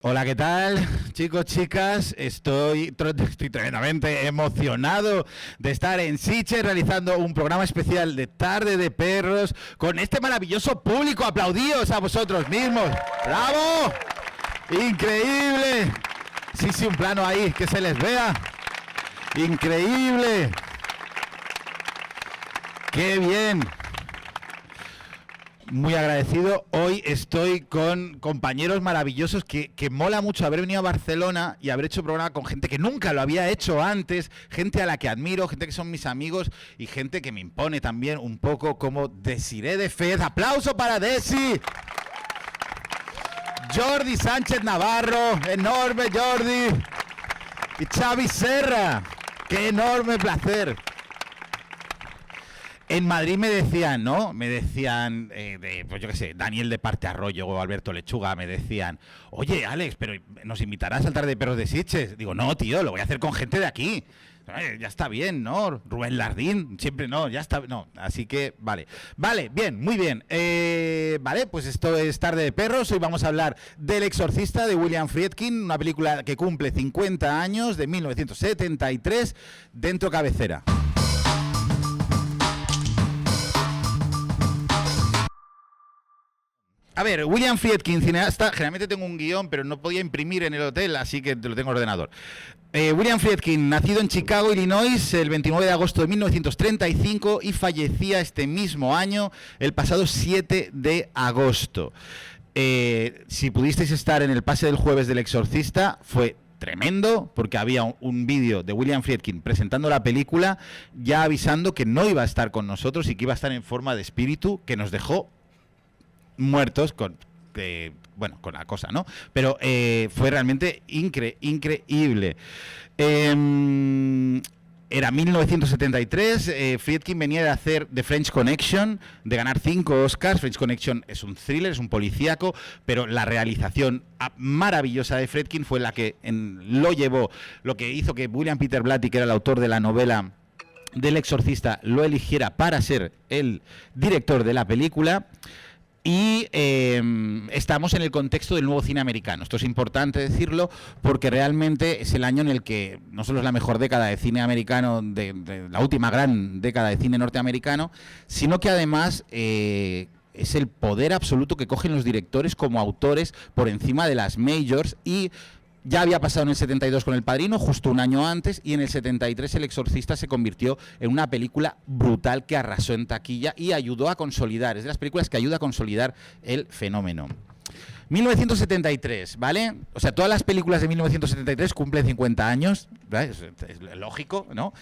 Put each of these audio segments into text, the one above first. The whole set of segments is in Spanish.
Hola, ¿qué tal? Chicos, chicas, estoy tremendamente emocionado de estar en Sitges realizando un programa especial de Tarde de Perros con este maravilloso público. Aplaudíos a vosotros mismos. ¡Bravo! ¡Increíble! Sí, un plano ahí, que se les vea. ¡Increíble! ¡Qué bien! Muy agradecido. Hoy estoy con compañeros maravillosos que mola mucho haber venido a Barcelona y haber hecho programa con gente que nunca lo había hecho antes, gente a la que admiro, gente que son mis amigos y gente que me impone también un poco, como Desiré de Fez. ¡Aplauso para Desi! Jordi Sánchez Navarro, enorme Jordi. Y Xavi Serra, qué enorme placer. En Madrid me decían, ¿no? Me decían, pues yo qué sé, Daniel de Parte Arroyo o Alberto Lechuga, me decían, oye, Alex, pero ¿nos invitarás al Tarde de Perros de Sitges? Digo, no, tío, lo voy a hacer con gente de aquí. Ya está bien, ¿no? Rubén Lardín, siempre no, ya está, no. Así que, vale. Vale, bien, muy bien. Vale, pues esto es Tarde de Perros. Hoy vamos a hablar del Exorcista de William Friedkin, una película que cumple 50 años, de 1973, dentro cabecera. A ver, William Friedkin, cineasta, generalmente tengo un guión, pero no podía imprimir en el hotel, así que lo tengo en ordenador. William Friedkin, nacido en Chicago, Illinois, el 29 de agosto de 1935 y fallecía este mismo año, el pasado 7 de agosto. Si pudisteis estar en el pase del jueves del Exorcista, fue tremendo, porque había un vídeo de William Friedkin presentando la película, ya avisando que no iba a estar con nosotros y que iba a estar en forma de espíritu, que nos dejó muertos con la cosa, ¿no? Pero fue realmente increíble. Era 1973, Friedkin venía de hacer The French Connection, de ganar 5 Oscars. French Connection es un thriller, es un policíaco, pero la realización maravillosa de Friedkin fue la que lo llevó, lo que hizo que William Peter Blatty, que era el autor de la novela del Exorcista, lo eligiera para ser el director de la película. Y estamos en el contexto del nuevo cine americano. Esto es importante decirlo porque realmente es el año en el que no solo es la mejor década de cine americano, de la última gran década de cine norteamericano, sino que además es el poder absoluto que cogen los directores como autores por encima de las majors. Y ya había pasado en el 72 con El Padrino, justo un año antes, y en el 73 El Exorcista se convirtió en una película brutal que arrasó en taquilla y ayudó a consolidar, es de las películas que ayuda a consolidar el fenómeno. 1973, ¿vale? O sea, todas las películas de 1973 cumplen 50 años, ¿vale? Es lógico, ¿no?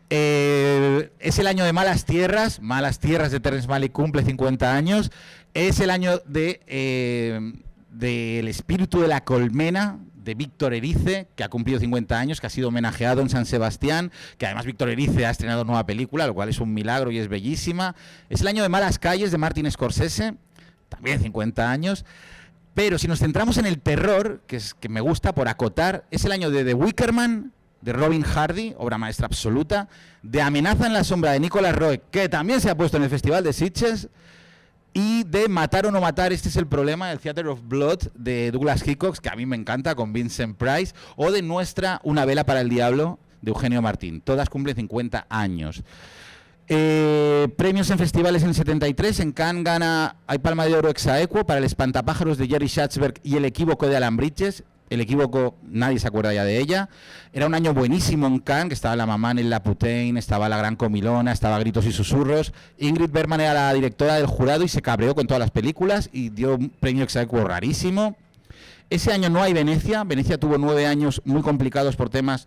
Es el año de Malas Tierras de Terrence Malick cumple 50 años, es el año de El Espíritu de la Colmena, de Víctor Erice, que ha cumplido 50 años, que ha sido homenajeado en San Sebastián, que además Víctor Erice ha estrenado nueva película, lo cual es un milagro y es bellísima. Es el año de Malas Calles, de Martin Scorsese, también 50 años. Pero si nos centramos en el terror, que me gusta por acotar, es el año de The Wicker Man, de Robin Hardy, obra maestra absoluta, de Amenaza en la sombra, de Nicolas Roeg, que también se ha puesto en el Festival de Sitges, y de Matar o no matar, este es el problema, del Theatre of Blood, de Douglas Hickox, que a mí me encanta, con Vincent Price, o de Nuestra, Una vela para el diablo, de Eugenio Martín. Todas cumplen 50 años. Premios en festivales en el 73, en Cannes gana Hay Palma de Oro ex aequo para El espantapájaros de Jerry Schatzberg y El equívoco de Alan Bridges. El equívoco, nadie se acuerda ya de ella. Era un año buenísimo en Cannes, que estaba La mamá en La Putain, estaba La gran comilona, estaba Gritos y susurros. Ingrid Bergman era la directora del jurado y se cabreó con todas las películas y dio un premio ex aequo rarísimo. Ese año no hay Venecia. Venecia tuvo 9 años muy complicados por temas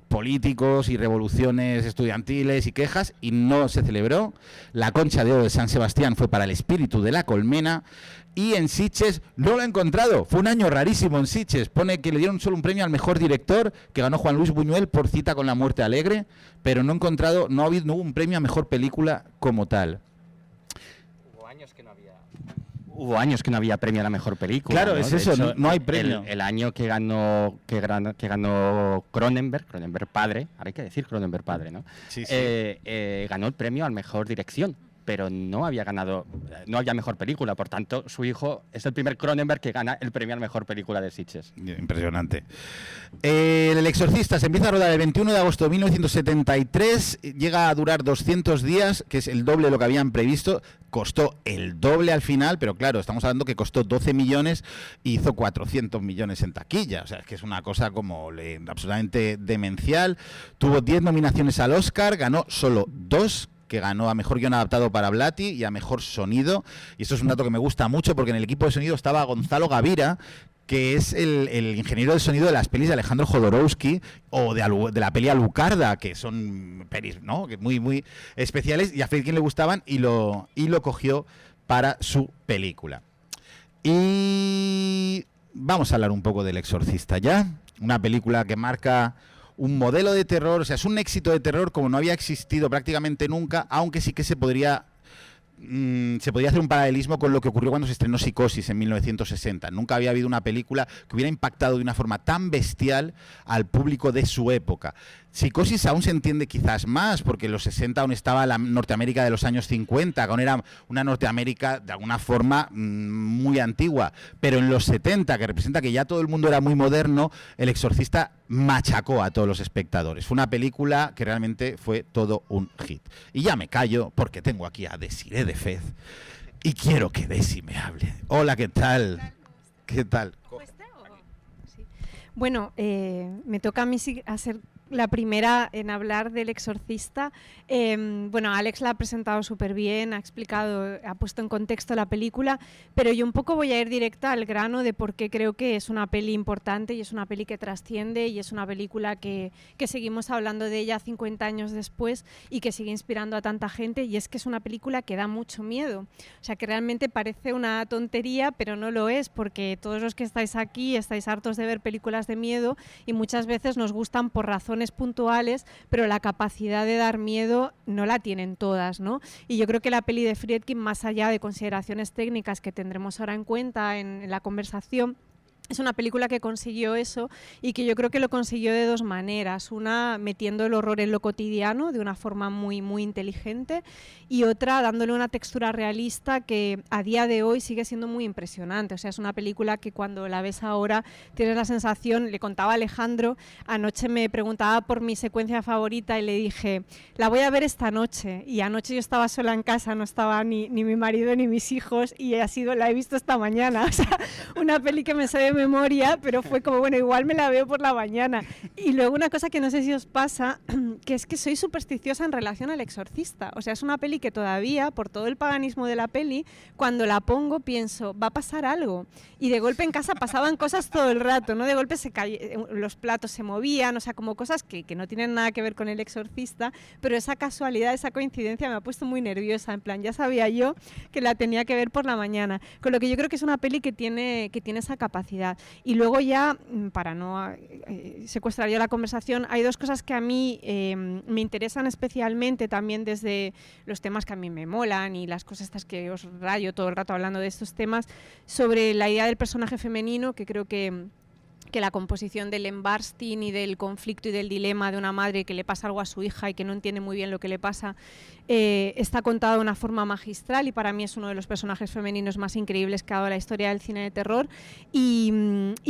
políticos y revoluciones estudiantiles y quejas y no se celebró. La Concha de Oro de San Sebastián fue para El Espíritu de la Colmena. Y en Sitges no lo he encontrado. Fue un año rarísimo en Sitges. Pone que le dieron solo un premio al mejor director, que ganó Juan Luis Buñuel por Cita con la muerte alegre, pero no he encontrado, no hubo un premio a mejor película como tal. Hubo años que no había premio a la mejor película. Claro, ¿no? es eso, hecho, no hay premio. El año que ganó Cronenberg padre, ahora hay que decir Cronenberg padre, ¿no? Sí. Ganó el premio al mejor dirección. pero no había ganado, no había mejor película. Por tanto, su hijo es el primer Cronenberg que gana el premio a mejor película de Sitges. Impresionante. El Exorcista se empieza a rodar el 21 de agosto de 1973, llega a durar 200 días, que es el doble de lo que habían previsto. Costó el doble al final, pero claro, estamos hablando que costó 12 millones y hizo 400 millones en taquilla. O sea, es que es una cosa como absolutamente demencial. Tuvo 10 nominaciones al Oscar, ganó solo 2, que ganó a Mejor Guión Adaptado para Blatty y a Mejor Sonido. Y esto es un dato que me gusta mucho porque en el equipo de sonido estaba Gonzalo Gavira, que es el ingeniero de sonido de las pelis de Alejandro Jodorowsky o de la peli Alucarda, que son pelis, ¿no?, que muy especiales, y a Friedkin le gustaban y lo cogió para su película. Y vamos a hablar un poco del Exorcista ya, una película que marca un modelo de terror, o sea, es un éxito de terror como no había existido prácticamente nunca, aunque sí que se podría hacer un paralelismo con lo que ocurrió cuando se estrenó Psicosis en 1960. Nunca había habido una película que hubiera impactado de una forma tan bestial al público de su época. Psicosis aún se entiende quizás más, porque en los 60 aún estaba la Norteamérica de los años 50, aún era una Norteamérica de alguna forma muy antigua, pero en los 70, que representa que ya todo el mundo era muy moderno, El Exorcista machacó a todos los espectadores. Fue una película que realmente fue todo un hit. Y ya me callo, porque tengo aquí a Desiré de Fez, y quiero que Desi me hable. Hola, ¿qué tal? ¿Qué tal? Bueno, me toca a mí hacer la primera en hablar del Exorcista. Bueno, Alex la ha presentado súper bien, ha explicado, ha puesto en contexto la película, pero yo un poco voy a ir directa al grano de por qué creo que es una peli importante y es una peli que trasciende y es una película que seguimos hablando de ella 50 años después y que sigue inspirando a tanta gente, y es que es una película que da mucho miedo. O sea, que realmente parece una tontería, pero no lo es, porque todos los que estáis aquí estáis hartos de ver películas de miedo y muchas veces nos gustan por razones puntuales, pero la capacidad de dar miedo no la tienen todas, ¿no? Y yo creo que la peli de Friedkin, más allá de consideraciones técnicas que tendremos ahora en cuenta en la conversación, es una película que consiguió eso y que yo creo que lo consiguió de dos maneras. Una, metiendo el horror en lo cotidiano de una forma muy inteligente, y otra, dándole una textura realista que a día de hoy sigue siendo muy impresionante. O sea, es una película que cuando la ves ahora tienes la sensación, le contaba a Alejandro, anoche me preguntaba por mi secuencia favorita y le dije, la voy a ver esta noche. Y anoche yo estaba sola en casa, no estaba ni mi marido ni mis hijos, y la he visto esta mañana. O sea, una peli que me sabe memoria, pero fue como, bueno, igual me la veo por la mañana. Y luego una cosa que no sé si os pasa, que es que soy supersticiosa en relación al Exorcista. O sea, es una peli que todavía, por todo el paganismo de la peli, cuando la pongo pienso, va a pasar algo. Y de golpe en casa pasaban cosas todo el rato, ¿no? De golpe los platos se movían, o sea, como cosas que no tienen nada que ver con el Exorcista, pero esa casualidad, esa coincidencia me ha puesto muy nerviosa. En plan, ya sabía yo que la tenía que ver por la mañana. Con lo que yo creo que es una peli que tiene esa capacidad. Y luego ya, para no secuestrar ya la conversación, hay dos cosas que a mí me interesan especialmente también desde los temas que a mí me molan y las cosas estas que os rayo todo el rato hablando de estos temas, sobre la idea del personaje femenino, que creo que la composición del Lembarstein y del conflicto y del dilema de una madre que le pasa algo a su hija y que no entiende muy bien lo que le pasa, está contado de una forma magistral, y para mí es uno de los personajes femeninos más increíbles que ha dado la historia del cine de terror. Y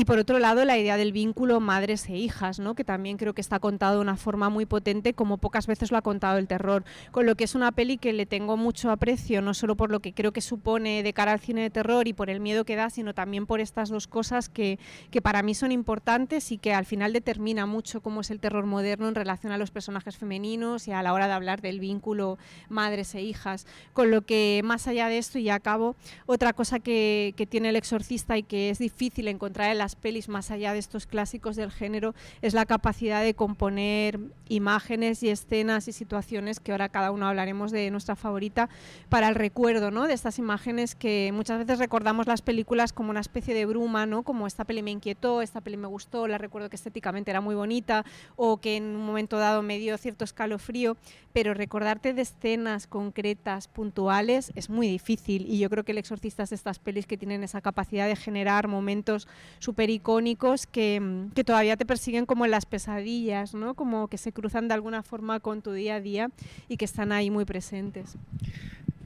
por otro lado, la idea del vínculo madres e hijas, ¿no?, que también creo que está contado de una forma muy potente, como pocas veces lo ha contado el terror, con lo que es una peli que le tengo mucho aprecio, no solo por lo que creo que supone de cara al cine de terror y por el miedo que da, sino también por estas dos cosas que para mí son importantes y que al final determina mucho cómo es el terror moderno en relación a los personajes femeninos y a la hora de hablar del vínculo madres e hijas. Con lo que, más allá de esto, y ya acabo, otra cosa que tiene El Exorcista y que es difícil encontrar en las pelis más allá de estos clásicos del género, es la capacidad de componer imágenes y escenas y situaciones, que ahora cada uno hablaremos de nuestra favorita, para el recuerdo, ¿no?, de estas imágenes que muchas veces recordamos las películas como una especie de bruma, ¿no?, como esta peli me inquietó, esta peli me gustó, la recuerdo que estéticamente era muy bonita o que en un momento dado me dio cierto escalofrío, pero recordarte de escenas concretas, puntuales, es muy difícil, y yo creo que El Exorcista es de estas pelis que tienen esa capacidad de generar momentos súper icónicos que todavía te persiguen como en las pesadillas, ¿no?, como que se cruzan de alguna forma con tu día a día y que están ahí muy presentes.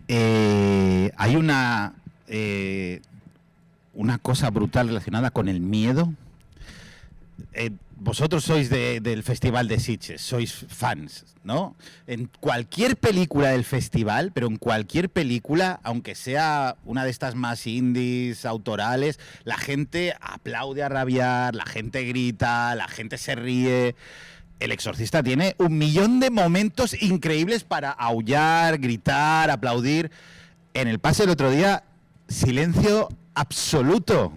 Hay una cosa brutal relacionada con el miedo. Vosotros sois del Festival de Sitges, sois fans, ¿no? En cualquier película del festival, pero en cualquier película, aunque sea una de estas más indies, autorales, la gente aplaude a rabiar, la gente grita, la gente se ríe. El Exorcista tiene 1.000.000 de momentos increíbles para aullar, gritar, aplaudir. En el pase del otro día, silencio absoluto.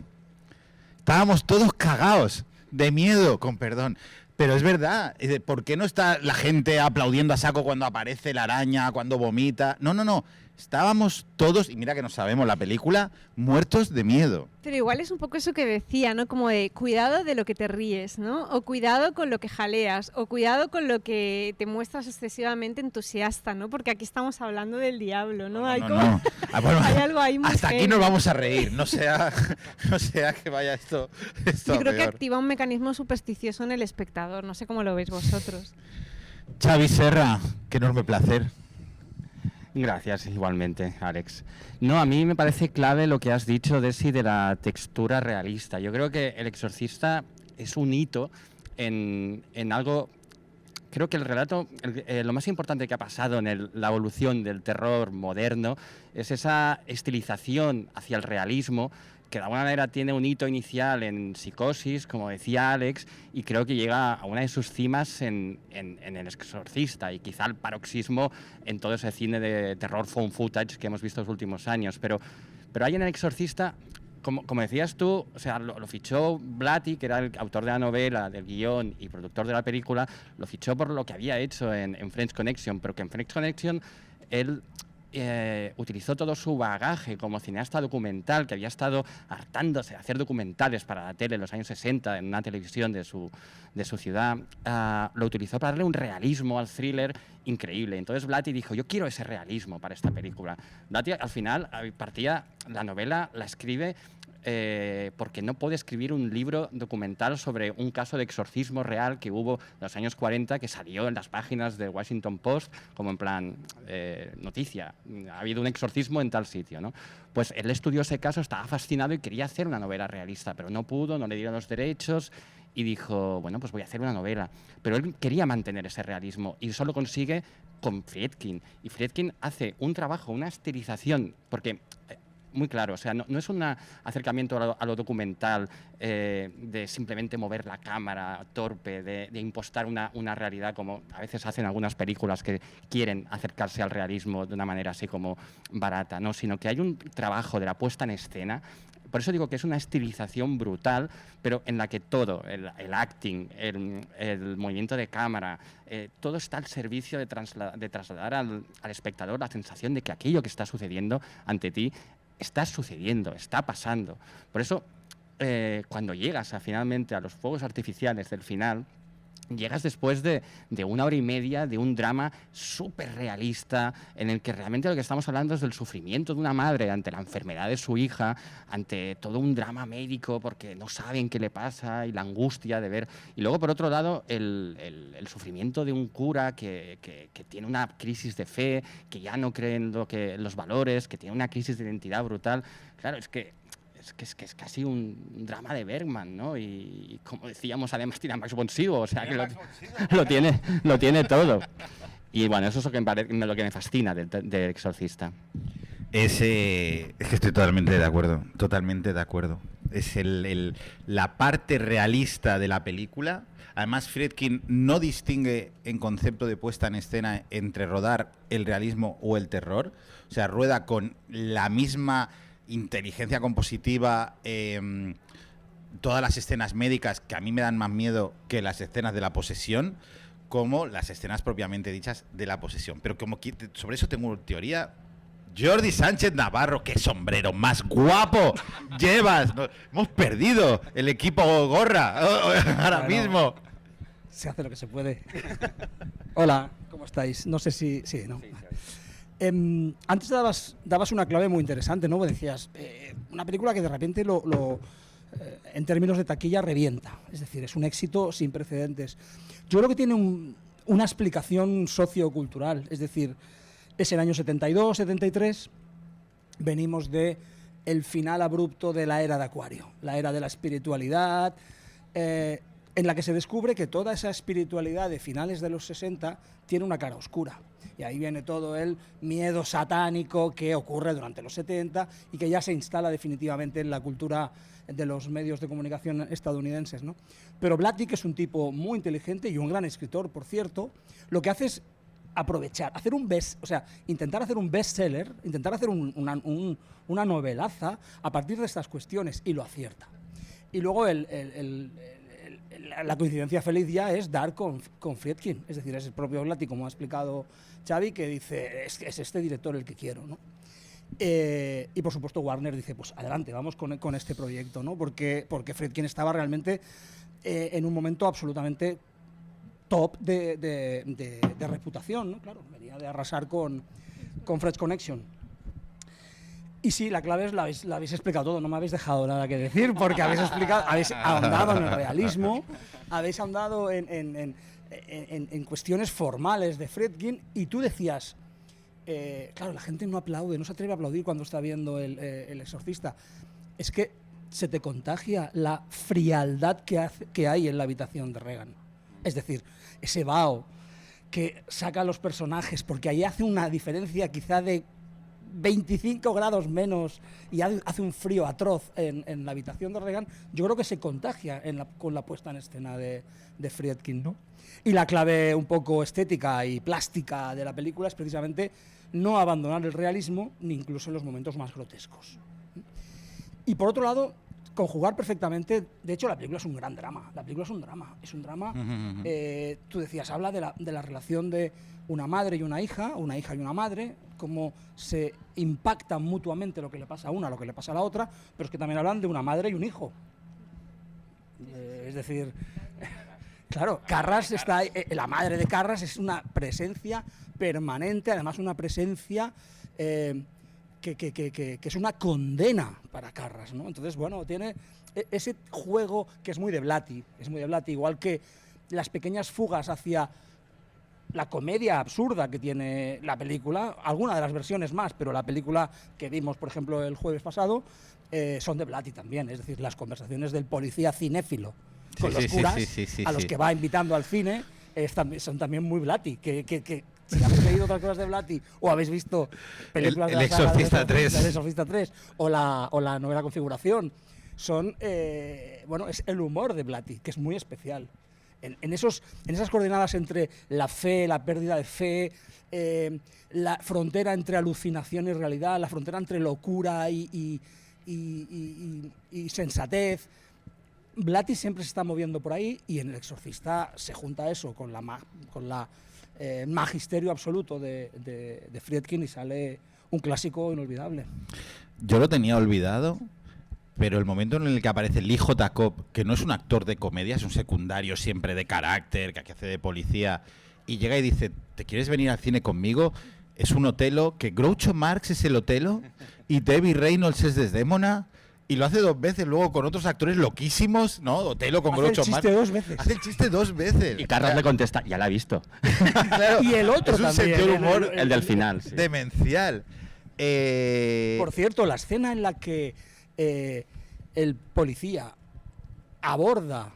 Estábamos todos cagados de miedo, con perdón. Pero es verdad, ¿por qué no está la gente aplaudiendo a saco cuando aparece la araña, cuando vomita? No. Estábamos todos, y mira que no sabemos la película, muertos de miedo. Pero igual es un poco eso que decía, ¿no? Como de cuidado de lo que te ríes, ¿no? O cuidado con lo que jaleas, o cuidado con lo que te muestras excesivamente entusiasta, ¿no? Porque aquí estamos hablando del diablo, ¿no? No. Bueno, hay algo ahí muy hasta aquí heavy. nos vamos a reír, no sea que vaya esto Yo creo que peor. activa un mecanismo supersticioso en el espectador, no sé cómo lo veis vosotros. Xavi Serra, qué enorme placer. Gracias, igualmente, Alex. No, a mí me parece clave lo que has dicho, Desi, de la textura realista. Yo creo que El Exorcista es un hito en algo. Creo que el relato, lo más importante que ha pasado en la evolución del terror moderno es esa estilización hacia el realismo, que de alguna manera tiene un hito inicial en Psicosis, como decía Alex, y creo que llega a una de sus cimas en El Exorcista, y quizá el paroxismo en todo ese cine de terror found footage que hemos visto los últimos años. Pero hay en El Exorcista, como decías tú, o sea, lo fichó Blatty, que era el autor de la novela, del guión y productor de la película, lo fichó por lo que había hecho en French Connection, pero que en French Connection él utilizó todo su bagaje como cineasta documental, que había estado hartándose de hacer documentales para la tele en los años 60 en una televisión de su ciudad, lo utilizó para darle un realismo al thriller increíble. Entonces Blatty dijo, yo quiero ese realismo para esta película. Blatty al final la novela la escribe porque no puede escribir un libro documental sobre un caso de exorcismo real que hubo en los años 40, que salió en las páginas de Washington Post como en plan noticia, ha habido un exorcismo en tal sitio, ¿no? Pues él estudió ese caso, estaba fascinado y quería hacer una novela realista, pero no pudo, no le dieron los derechos y dijo, bueno, pues voy a hacer una novela. Pero él quería mantener ese realismo y eso lo consigue con Friedkin. Y Friedkin hace un trabajo, una estilización, porque muy claro, o sea, no es un acercamiento a lo documental de simplemente mover la cámara torpe, de impostar una realidad como a veces hacen algunas películas que quieren acercarse al realismo de una manera así como barata, ¿no? Sino que hay un trabajo de la puesta en escena. Por eso digo que es una estilización brutal, pero en la que todo, el acting, el movimiento de cámara, todo está al servicio de trasladar al espectador la sensación de que aquello que está sucediendo ante ti está sucediendo, está pasando. Por eso, cuando llegas finalmente a los fuegos artificiales del final, llegas después de 1 hora y media de un drama súper realista en el que realmente lo que estamos hablando es del sufrimiento de una madre ante la enfermedad de su hija, ante todo un drama médico porque no saben qué le pasa y la angustia de ver. Y luego, por otro lado, el sufrimiento de un cura que tiene una crisis de fe, que ya no cree en los valores, que tiene una crisis de identidad brutal. Claro, es casi un drama de Bergman, ¿no? Y como decíamos, además tiene a Max von Sydow, o sea que lo tiene todo. Y bueno, eso es lo que me fascina del Exorcista. Es que estoy totalmente de acuerdo. Es la parte realista de la película. Además, Friedkin no distingue en concepto de puesta en escena entre rodar el realismo o el terror. O sea, rueda con la misma inteligencia compositiva, todas las escenas médicas que a mí me dan más miedo que las escenas de la posesión, como las escenas propiamente dichas de la posesión. Pero como sobre eso tengo teoría. Jordi Sánchez Navarro, qué sombrero más guapo llevas. Hemos perdido el equipo gorra ahora mismo. Se hace lo que se puede. Hola, ¿cómo estáis? No sé si... Sí, ¿no? Sí. Antes dabas una clave muy interesante, ¿no? Decías, una película que de repente en términos de taquilla revienta. Es decir, es un éxito sin precedentes. Yo creo que tiene una explicación sociocultural. Es decir, Es el año 72, 73. Venimos de el final abrupto de la era de Acuario, la era de la espiritualidad, en la que se descubre que toda esa espiritualidad de finales de los 60 tiene una cara oscura. Y ahí viene todo el miedo satánico que ocurre durante los 70 y que ya se instala definitivamente en la cultura de los medios de comunicación estadounidenses, ¿no? Pero Blatty, que es un tipo muy inteligente y un gran escritor, por cierto, lo que hace es aprovechar, hacer intentar hacer un bestseller, intentar hacer una novelaza a partir de estas cuestiones, y lo acierta. Y luego la coincidencia feliz ya es dar con Friedkin, es decir, es el propio Blatty, como ha explicado Xavi, que dice, es este director el que quiero, ¿no? Y por supuesto Warner dice, pues adelante, vamos con este proyecto, ¿no? Porque Friedkin estaba realmente en un momento absolutamente top de reputación, ¿no? Claro, venía de arrasar con French Connection. Y sí, la clave es la habéis explicado todo, no me habéis dejado nada que decir, porque habéis ahondado en el realismo, habéis ahondado en cuestiones formales de Friedkin, y tú decías, claro, la gente no aplaude, no se atreve a aplaudir cuando está viendo el Exorcista. Es que se te contagia la frialdad que hay en la habitación de Regan. Es decir, ese vaho que saca a los personajes, porque ahí hace una diferencia quizá de 25 grados menos y hace un frío atroz en la habitación de Regan, yo creo que se contagia con la puesta en escena de Friedkin, ¿no? Y la clave un poco estética y plástica de la película es precisamente no abandonar el realismo, ni incluso en los momentos más grotescos. Y por otro lado, conjugar perfectamente, de hecho la película es un gran drama, es un drama, tú decías, habla de la relación de una madre y una hija y una madre, cómo se impactan mutuamente lo que le pasa a una, lo que le pasa a la otra, pero es que también hablan de una madre y un hijo. Es decir, claro, Carras está ahí, la madre de Carras es una presencia permanente, además una presencia que es una condena para Carras, ¿no? Entonces, bueno, tiene ese juego que es muy de Blatty, igual que las pequeñas fugas hacia la comedia absurda que tiene la película, alguna de las versiones más, pero la película que vimos, por ejemplo, el jueves pasado, son de Blatty también, es decir, las conversaciones del policía cinéfilo con los curas, a los que va invitando al cine, son también muy Blatty, que si habéis leído otras cosas de Blatty o habéis visto películas de El Exorcista 3. El Exorcista 3 o la Novena Configuración, son, es el humor de Blatty, que es muy especial. En esas coordenadas entre la fe, la pérdida de fe, la frontera entre alucinación y realidad, la frontera entre locura y sensatez, Blatty siempre se está moviendo por ahí, y en El Exorcista se junta eso con la magisterio absoluto de Friedkin y sale un clásico inolvidable. Yo lo tenía olvidado, pero el momento en el que aparece Lee J. Cobb, que no es un actor de comedia, es un secundario siempre de carácter, que hace de policía, y llega y dice, ¿te quieres venir al cine conmigo? Es un Otelo, que Groucho Marx es el Otelo y Debbie Reynolds es Desdémona, y lo hace 2 veces, luego con otros actores loquísimos, ¿no? Otelo con Groucho Marx. Hace el chiste 2 veces. Y Carras le contesta, ya la ha visto. Claro, y el otro es un también, sentido del humor el del final. Sí. demencial. Por cierto, la escena en la que el policía aborda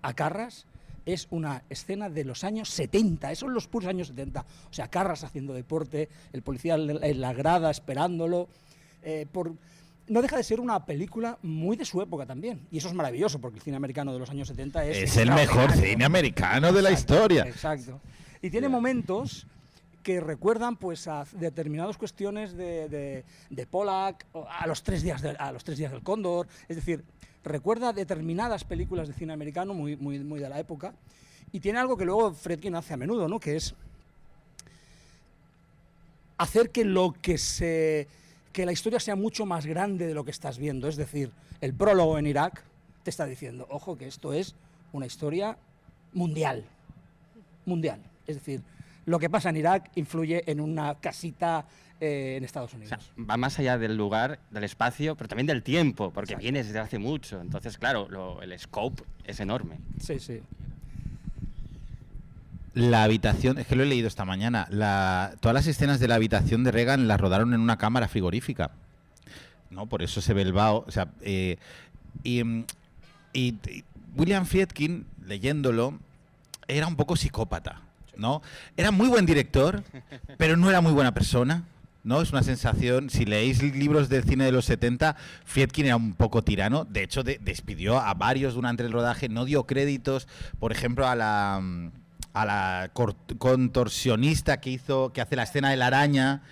a Carras es una escena de los años 70, esos son los puros años 70. O sea, Carras haciendo deporte, el policía en la grada esperándolo. No deja de ser una película muy de su época también. Y eso es maravilloso, porque el cine americano de los años 70 es el mejor cine americano de la historia. Exacto. Y tiene momentos que recuerdan pues a determinadas cuestiones de Pollack, a los 3 días del Cóndor, es decir, recuerda determinadas películas de cine americano muy de la época, y tiene algo que luego Friedkin hace a menudo, ¿no? Que es hacer que la historia sea mucho más grande de lo que estás viendo. Es decir, el prólogo en Irak te está diciendo, ojo, que esto es una historia mundial. Es decir, lo que pasa en Irak influye en una casita en Estados Unidos. O sea, va más allá del lugar, del espacio, pero también del tiempo, porque viene desde hace mucho. Entonces, claro, el scope es enorme. Sí, sí. La habitación, es que lo he leído esta mañana, todas las escenas de la habitación de Reagan las rodaron en una cámara frigorífica, ¿no? Por eso se ve el vaho, o sea, y William Friedkin, leyéndolo, era un poco psicópata, ¿no? Era muy buen director, pero no era muy buena persona, ¿no? Es una sensación, si leéis libros del cine de los 70, Friedkin era un poco tirano, de hecho despidió a varios durante el rodaje, no dio créditos, por ejemplo, a la contorsionista que hace la escena de la araña.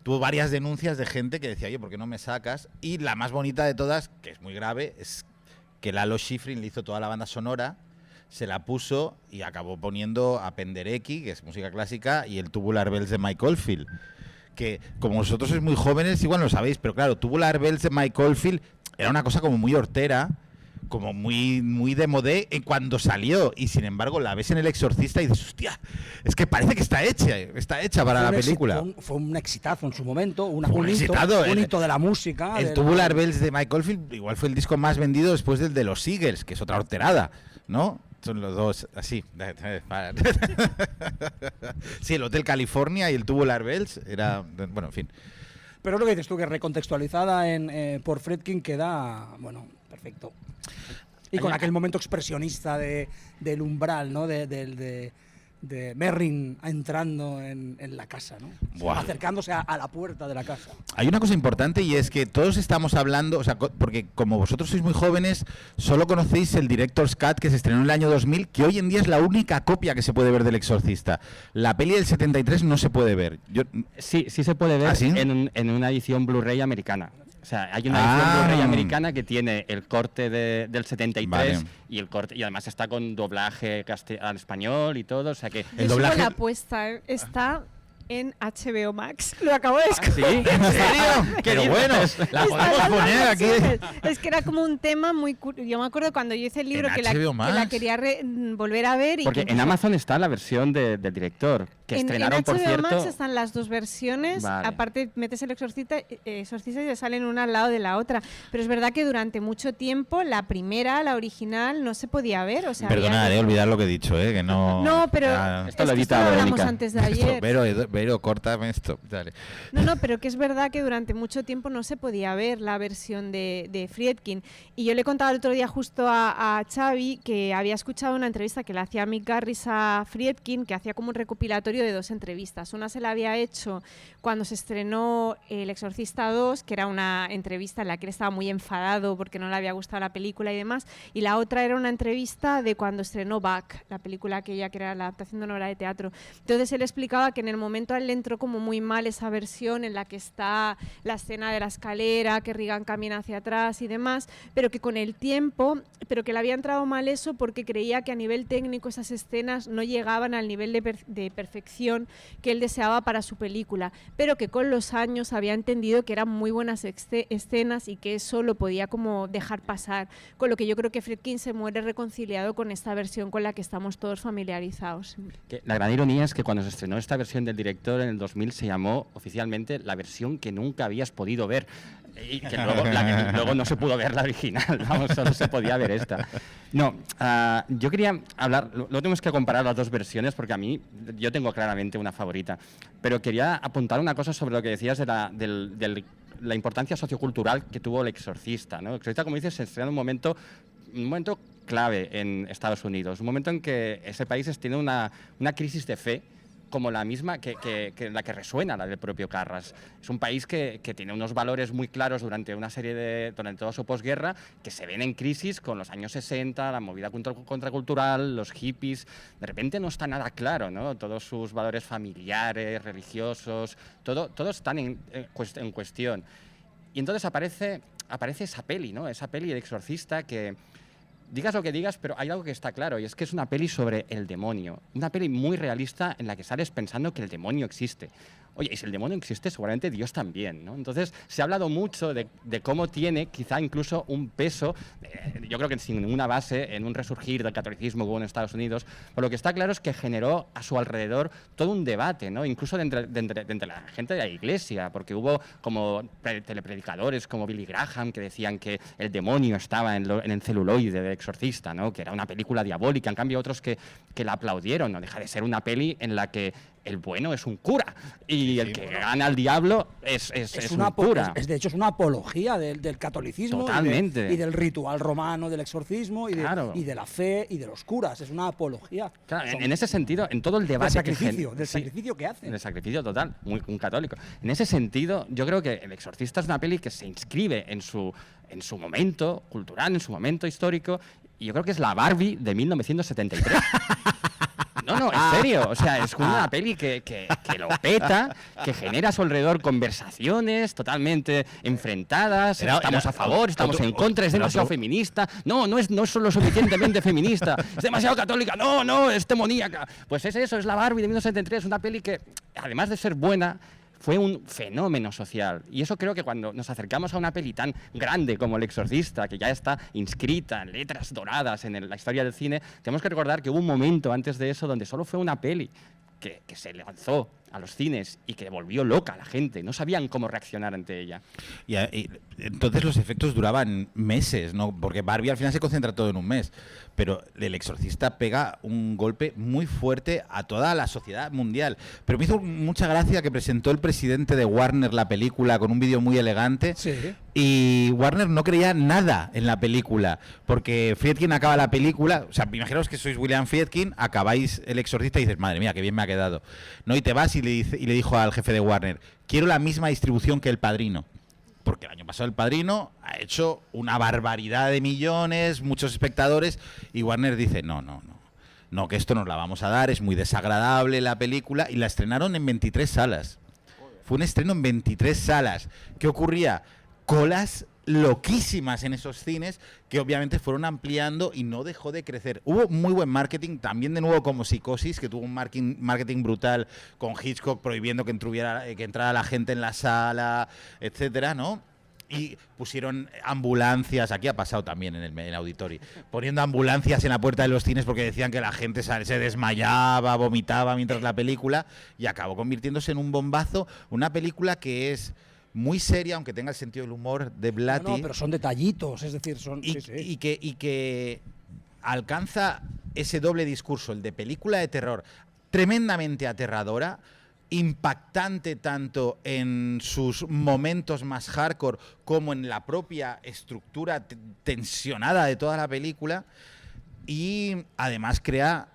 Tuvo varias denuncias de gente que decía, oye, ¿por qué no me sacas? Y la más bonita de todas, que es muy grave, es que Lalo Schifrin le hizo toda la banda sonora, se la puso y acabó poniendo a Penderecki, que es música clásica, y el Tubular Bells de Mike Oldfield. Que como vosotros sois muy jóvenes, igual no lo sabéis, pero claro, Tubular Bells de Mike Oldfield era una cosa como muy hortera, como muy de modé cuando salió, y sin embargo la ves en El Exorcista y dices, hostia, es que parece que está hecha para la película. Fue un exitazo en su momento, un hito de la música. El Tubular Bells de Mike Oldfield igual fue el disco más vendido después del de los Eagles, que es otra horterada, ¿no? Son los dos así. Sí, el Hotel California y el Tubular Bells era, bueno, en fin. Pero lo que dices tú, que recontextualizada por Friedkin queda, bueno, perfecto. Y con aquel momento expresionista del umbral, ¿no? De Merrin entrando en la casa, ¿no? Acercándose a la puerta de la casa. Hay una cosa importante y es que todos estamos hablando, o sea, porque como vosotros sois muy jóvenes, solo conocéis el Director's Cut que se estrenó en el año 2000, que hoy en día es la única copia que se puede ver del Exorcista. La peli del 73 no se puede ver. Sí se puede ver. ¿Ah, sí? en una edición Blu-ray americana. O sea, hay una edición Blu-ray americana que tiene el corte del 73 vale. y además está con doblaje al español y todo, o sea que el doblaje la apuesta está en HBO Max. Lo acabo de descubrir. ¿Sí? ¿En serio? Pero bueno, la podemos poner aquí. Es que era como un tema muy yo me acuerdo cuando yo hice el libro que la quería volver a ver. Porque en Amazon está la versión del director, que estrenaron, por cierto. En HBO Max están las dos versiones. Vale. Aparte, metes el exorcista y te salen una al lado de la otra. Pero es verdad que durante mucho tiempo la primera, la original, no se podía ver. O sea, perdonad, olvidar lo que he dicho, que no... No, pero esto lo hablamos antes de ayer. Pero córtame esto. Dale. No, pero que es verdad que durante mucho tiempo no se podía ver la versión de Friedkin. Y yo le contaba el otro día justo a Xavi que había escuchado una entrevista que le hacía Mick Garris a Friedkin, que hacía como un recopilatorio de dos entrevistas. Una se la había hecho cuando se estrenó El Exorcista 2, que era una entrevista en la que él estaba muy enfadado porque no le había gustado la película y demás. Y la otra era una entrevista de cuando estrenó Back, la película aquella que era la adaptación de una obra de teatro. Entonces él explicaba que en el momento a él le entró como muy mal esa versión en la que está la escena de la escalera, que Reagan camina hacia atrás y demás, pero que con el tiempo, pero que le había entrado mal eso porque creía que a nivel técnico esas escenas no llegaban al nivel de perfección que él deseaba para su película, pero que con los años había entendido que eran muy buenas escenas y que eso lo podía como dejar pasar, con lo que yo creo que Friedkin se muere reconciliado con esta versión con la que estamos todos familiarizados. La gran ironía es que cuando se estrenó esta versión del director en el 2000 se llamó oficialmente la versión que nunca habías podido ver y que luego no se pudo ver la original, vamos, solo se podía ver esta. No, yo quería hablar, no tenemos que comparar las dos versiones porque yo tengo claramente una favorita, pero quería apuntar una cosa sobre lo que decías de la importancia sociocultural que tuvo El Exorcista, ¿no? El Exorcista, como dices, se estrena en un momento clave en Estados Unidos, un momento en que ese país tiene una crisis de fe como la misma que la que resuena, la del propio Carras. Es un país que tiene unos valores muy claros durante toda su posguerra, que se ven en crisis con los años 60, la movida contracultural, los hippies. De repente no está nada claro, ¿no? Todos sus valores familiares, religiosos, todo están en cuestión. Y entonces aparece esa peli, ¿no? Esa peli, El Exorcista, que... Digas lo que digas, pero hay algo que está claro, y es que es una peli sobre el demonio. Una peli muy realista en la que sales pensando que el demonio existe. Oye, y si el demonio existe, seguramente Dios también, ¿no? Entonces, se ha hablado mucho de cómo tiene quizá incluso un peso, yo creo que sin ninguna base, en un resurgir del catolicismo que hubo en Estados Unidos. Pero lo que está claro es que generó a su alrededor todo un debate, ¿no? Incluso de entre la gente de la iglesia, porque hubo como telepredicadores como Billy Graham que decían que el demonio estaba en el celuloide Exorcista, ¿no? Que era una película diabólica. En cambio, otros que la aplaudieron. No deja de ser una peli en la que el bueno es un cura y el que gana al diablo es un cura. De hecho, es una apología del catolicismo. Totalmente. Y del ritual romano del exorcismo y de la fe y de los curas. Es una apología. Claro, en ese sentido, en todo el debate del sacrificio que hacen. Del sacrificio total, un católico. En ese sentido, yo creo que El Exorcista es una peli que se inscribe en su momento cultural, en su momento histórico, y yo creo que es la Barbie de 1973. No, en serio. O sea, es una peli que lo peta, que genera a su alrededor conversaciones totalmente enfrentadas. Estamos a favor, estamos en contra, es demasiado feminista. No es solo suficientemente feminista. Es demasiado católica. No, es demoníaca. Pues es eso, es la Barbie de 1973. Una peli que, además de ser buena, fue un fenómeno social. Y eso creo que cuando nos acercamos a una peli tan grande como El Exorcista, que ya está inscrita en letras doradas en la historia del cine, tenemos que recordar que hubo un momento antes de eso donde solo fue una peli que se lanzó a los cines y que volvió loca a la gente. No sabían cómo reaccionar ante ella. Y entonces los efectos duraban meses, ¿no? Porque Barbie al final se concentra todo en un mes. Pero El Exorcista pega un golpe muy fuerte a toda la sociedad mundial. Pero me hizo mucha gracia que presentó el presidente de Warner la película con un vídeo muy elegante. Sí. Y Warner no creía nada en la película. Porque Friedkin acaba la película. O sea, imaginaos que sois William Friedkin, acabáis El Exorcista y dices, madre mía, qué bien me ha quedado, ¿no? Y te vas y le dijo al jefe de Warner, quiero la misma distribución que El Padrino. Porque el año pasado El Padrino ha hecho una barbaridad de millones, muchos espectadores, y Warner dice, no, que esto nos la vamos a dar, es muy desagradable la película, y la estrenaron en 23 salas. Fue un estreno en 23 salas. ¿Qué ocurría? Colas loquísimas en esos cines que obviamente fueron ampliando y no dejó de crecer. Hubo muy buen marketing, también de nuevo como Psicosis, que tuvo un marketing brutal con Hitchcock prohibiendo que entrara la gente en la sala, etcétera, ¿no? Y pusieron ambulancias, aquí ha pasado también en el auditorio, poniendo ambulancias en la puerta de los cines porque decían que la gente se desmayaba, vomitaba mientras la película, y acabó convirtiéndose en un bombazo, una película que es muy seria, aunque tenga el sentido del humor de Blatty. No, pero son detallitos, es decir, son... Y que alcanza ese doble discurso, el de película de terror, tremendamente aterradora, impactante tanto en sus momentos más hardcore como en la propia estructura tensionada de toda la película, y además crea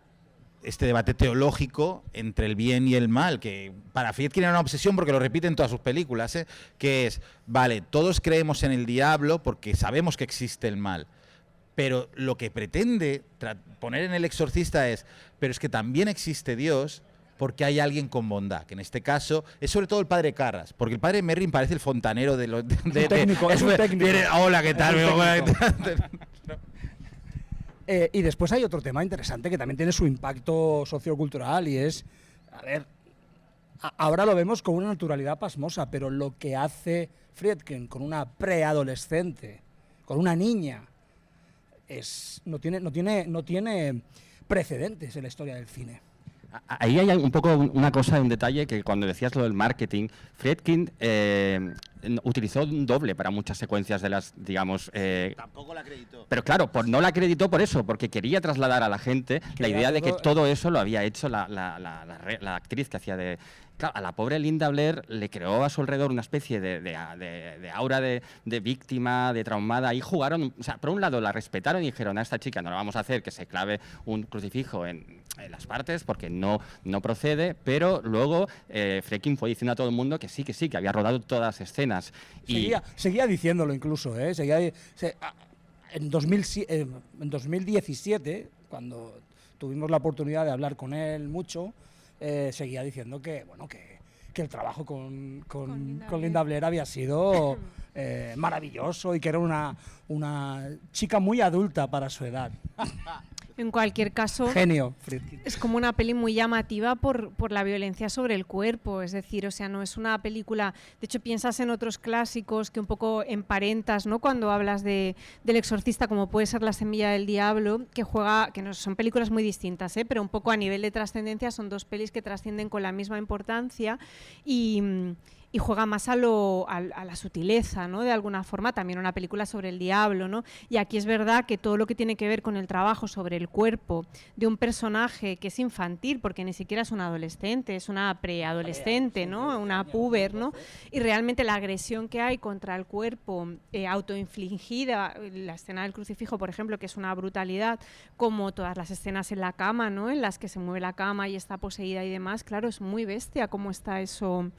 este debate teológico entre el bien y el mal, que para Friedkin era una obsesión porque lo repite en todas sus películas, que es, vale, todos creemos en el diablo porque sabemos que existe el mal, pero lo que pretende poner en El Exorcista es, pero es que también existe Dios porque hay alguien con bondad, que en este caso es sobre todo el padre Carras, porque el padre Merrin parece el fontanero de los... Es un técnico. Hola, ¿qué tal? Y después hay otro tema interesante que también tiene su impacto sociocultural y es, a ver, ahora lo vemos con una naturalidad pasmosa, pero lo que hace Friedkin con una preadolescente, con una niña, no tiene precedentes en la historia del cine. Ahí hay un poco una cosa, un detalle, que cuando decías lo del marketing, Friedkin utilizó un doble para muchas secuencias de las, digamos... Tampoco la acreditó. Pero claro, no la acreditó por eso, porque quería trasladar a la gente la idea de que todo eso lo había hecho la actriz que hacía de... Claro, a la pobre Linda Blair le creó a su alrededor una especie de aura de víctima, de traumada. Ahí jugaron, o sea, por un lado la respetaron y dijeron, a esta chica no la vamos a hacer que se clave un crucifijo en las partes porque no procede, pero luego Friedkin fue diciendo a todo el mundo que sí, que había rodado todas las escenas. Seguía diciéndolo incluso, en 2017, cuando tuvimos la oportunidad de hablar con él mucho, seguía diciendo que el trabajo con Linda Blair había sido maravilloso y que era una chica muy adulta para su edad. En cualquier caso, genio, Friedkin. Es como una peli muy llamativa por la violencia sobre el cuerpo, es decir, o sea, no es una película, de hecho piensas en otros clásicos que un poco emparentas, ¿no? Cuando hablas del Exorcista, como puede ser La Semilla del Diablo, que no son películas muy distintas, pero un poco a nivel de trascendencia son dos pelis que trascienden con la misma importancia y y juega más a la sutileza, ¿no? De alguna forma, también una película sobre el diablo, ¿no? Y aquí es verdad que todo lo que tiene que ver con el trabajo sobre el cuerpo de un personaje que es infantil, porque ni siquiera es una adolescente, es una preadolescente, ¿no? Una puber, ¿no? Y realmente la agresión que hay contra el cuerpo autoinfligida, la escena del crucifijo, por ejemplo, que es una brutalidad, como todas las escenas en la cama, ¿no? En las que se mueve la cama y está poseída y demás, claro, es muy bestia cómo está eso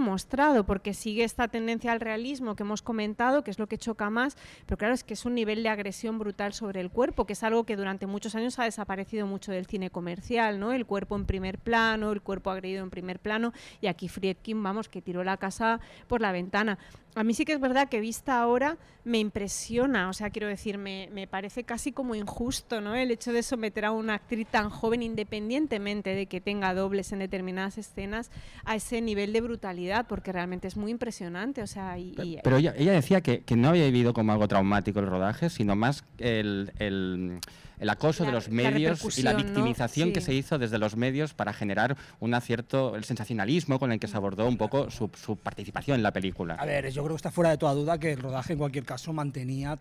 mostrado, porque sigue esta tendencia al realismo que hemos comentado, que es lo que choca más, pero claro, es que es un nivel de agresión brutal sobre el cuerpo, que es algo que durante muchos años ha desaparecido mucho del cine comercial, ¿no? El cuerpo en primer plano, el cuerpo agredido en primer plano, y aquí Friedkin, vamos, que tiró la casa por la ventana. A mí sí que es verdad que vista ahora me impresiona, o sea, quiero decir, me parece casi como injusto, ¿no? El hecho de someter a una actriz tan joven, independientemente de que tenga dobles en determinadas escenas, a ese nivel de brutalidad, porque realmente es muy impresionante, o sea... Pero ella decía que no había vivido como algo traumático el rodaje, sino más el acoso de los medios y la victimización, ¿no? Que se hizo desde los medios para generar el sensacionalismo con el que se abordó un poco su participación en la película. A ver, yo creo que está fuera de toda duda que el rodaje en cualquier caso mantenía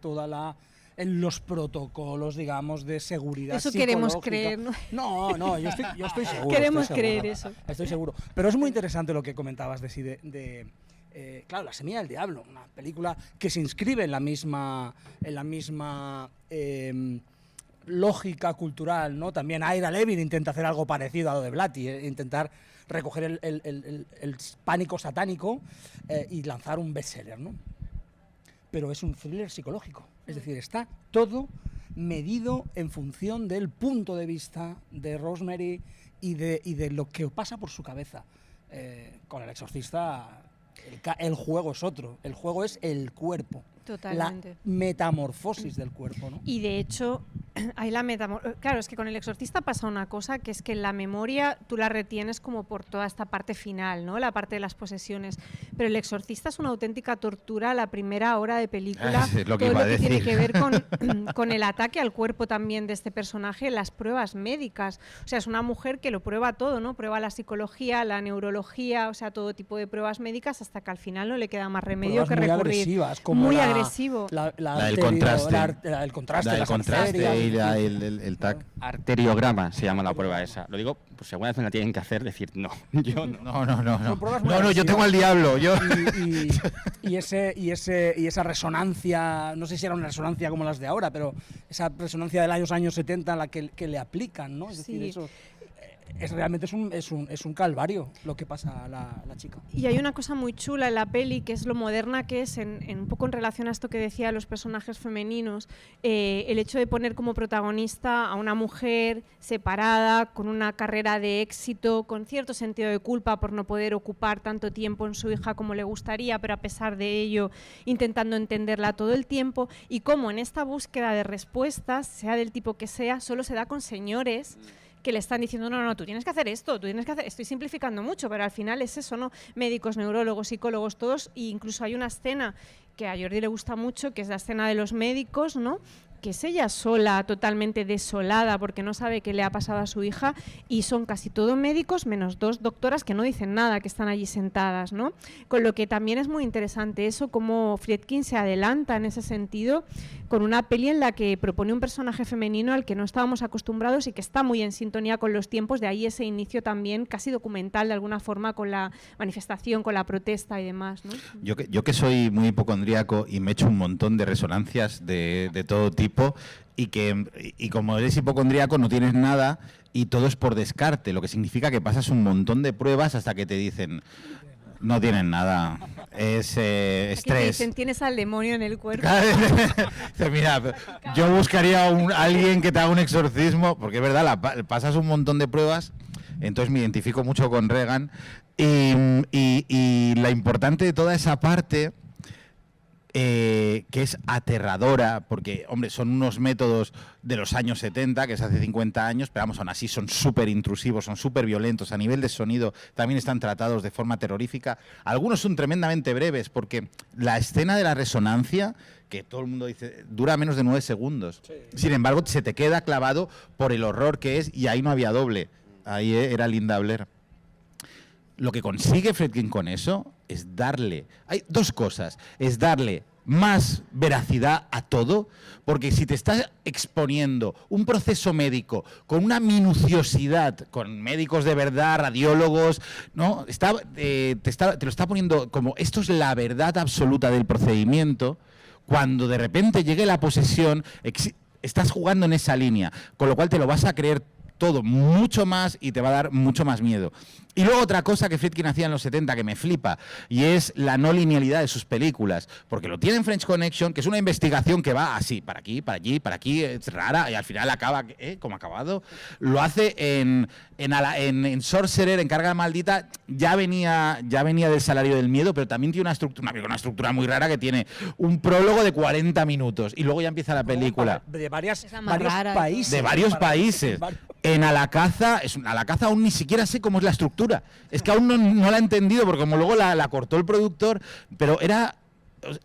en los protocolos, digamos, de seguridad eso psicológica. Queremos creer, ¿no? No, yo estoy seguro. Queremos creer eso. Estoy seguro. Pero es muy interesante lo que comentabas claro, La semilla del diablo, una película que se inscribe en la misma lógica cultural, ¿no? También Ira Levin intenta hacer algo parecido a lo de Blatty, intentar recoger el pánico satánico y lanzar un bestseller, ¿no? Pero es un thriller psicológico, es decir, está todo medido en función del punto de vista de Rosemary y de lo que pasa por su cabeza. Con El exorcista el juego es otro, el juego es el cuerpo. Totalmente. La metamorfosis del cuerpo, ¿no? Y de hecho, hay claro, es que con El exorcista pasa una cosa, que es que la memoria tú la retienes como por toda esta parte final, ¿no? La parte de las posesiones. Pero El exorcista es una auténtica tortura la primera hora de película. Es lo que todo iba lo que a decir. tiene que ver con el ataque al cuerpo también de este personaje, las pruebas médicas. O sea, es una mujer que lo prueba todo, ¿no? Prueba la psicología, la neurología, o sea, todo tipo de pruebas médicas, hasta que al final no le queda más remedio Pruebas que muy recurrir. agresivas, como muy la agresivo. La del contraste. El contraste, el las contraste arterias, y el TAC. Arteriograma se llama la prueba esa. Lo digo, pues si alguna vez me la tienen que hacer, decir no. Yo no. Son pruebas muy No, yo agresivas. tengo al diablo. Yo. Y esa resonancia, no sé si era una resonancia como las de ahora, pero esa resonancia de los años 70 a la que le aplican, ¿no? Es decir, Sí. eso realmente es un calvario lo que pasa a la chica. Y hay una cosa muy chula en la peli, que es lo moderna que es, un poco en relación a esto que decía los personajes femeninos, el hecho de poner como protagonista a una mujer separada, con una carrera de éxito, con cierto sentido de culpa por no poder ocupar tanto tiempo en su hija como le gustaría, pero a pesar de ello intentando entenderla todo el tiempo, y cómo en esta búsqueda de respuestas, sea del tipo que sea, solo se da con señores que le están diciendo, no, tú tienes que hacer esto, estoy simplificando mucho, pero al final es eso, ¿no? Médicos, neurólogos, psicólogos, todos, e incluso hay una escena que a Jordi le gusta mucho, que es la escena de los médicos, ¿no? Que es ella sola, totalmente desolada, porque no sabe qué le ha pasado a su hija, y son casi todos médicos, menos dos doctoras que no dicen nada, que están allí sentadas, ¿no? Con lo que también es muy interesante eso, cómo Friedkin se adelanta en ese sentido, con una peli en la que propone un personaje femenino al que no estábamos acostumbrados y que está muy en sintonía con los tiempos, de ahí ese inicio también casi documental de alguna forma con la manifestación, con la protesta y demás, ¿no? Yo que soy muy hipocondríaco y me echo un montón de resonancias de todo tipo, y como eres hipocondríaco no tienes nada y todo es por descarte, lo que significa que pasas un montón de pruebas hasta que te dicen no tienen nada, es estrés. Que te dicen, tienes al demonio en el cuerpo. Dice, mira, yo buscaría a alguien que te haga un exorcismo, porque es verdad, pasas un montón de pruebas, entonces me identifico mucho con Regan, y la importante de toda esa parte, que es aterradora, porque, hombre, son unos métodos de los años 70, que es hace 50 años, pero vamos, aún así son súper intrusivos, son súper violentos, a nivel de sonido también están tratados de forma terrorífica. Algunos son tremendamente breves, porque la escena de la resonancia, que todo el mundo dice, dura menos de 9 segundos. Sí. Sin embargo, se te queda clavado por el horror que es, y ahí no había doble, ahí era Linda Blair. lo que consigue Friedkin con eso es darle... Hay dos cosas. Es darle más veracidad a todo, porque si te estás exponiendo un proceso médico con una minuciosidad, con médicos de verdad, radiólogos, ¿no? Te lo está poniendo como esto es la verdad absoluta del procedimiento, cuando de repente llegue la posesión, estás jugando en esa línea, con lo cual te lo vas a creer todo mucho más y te va a dar mucho más miedo. Y luego otra cosa que Friedkin hacía en los 70 que me flipa, y es la no linealidad de sus películas, porque lo tiene en French Connection, que es una investigación que va así, para aquí, para allí, para aquí, es rara, y al final acaba, como acabado. Lo hace en Sorcerer, en Carga Maldita, ya venía del Salario del Miedo, pero también tiene una estructura muy rara que tiene un prólogo de 40 minutos, y luego ya empieza la película. De varios rara, países. De varios países. En A la caza aún ni siquiera sé cómo es la estructura. Es que aún no la he entendido, porque como luego la cortó el productor, pero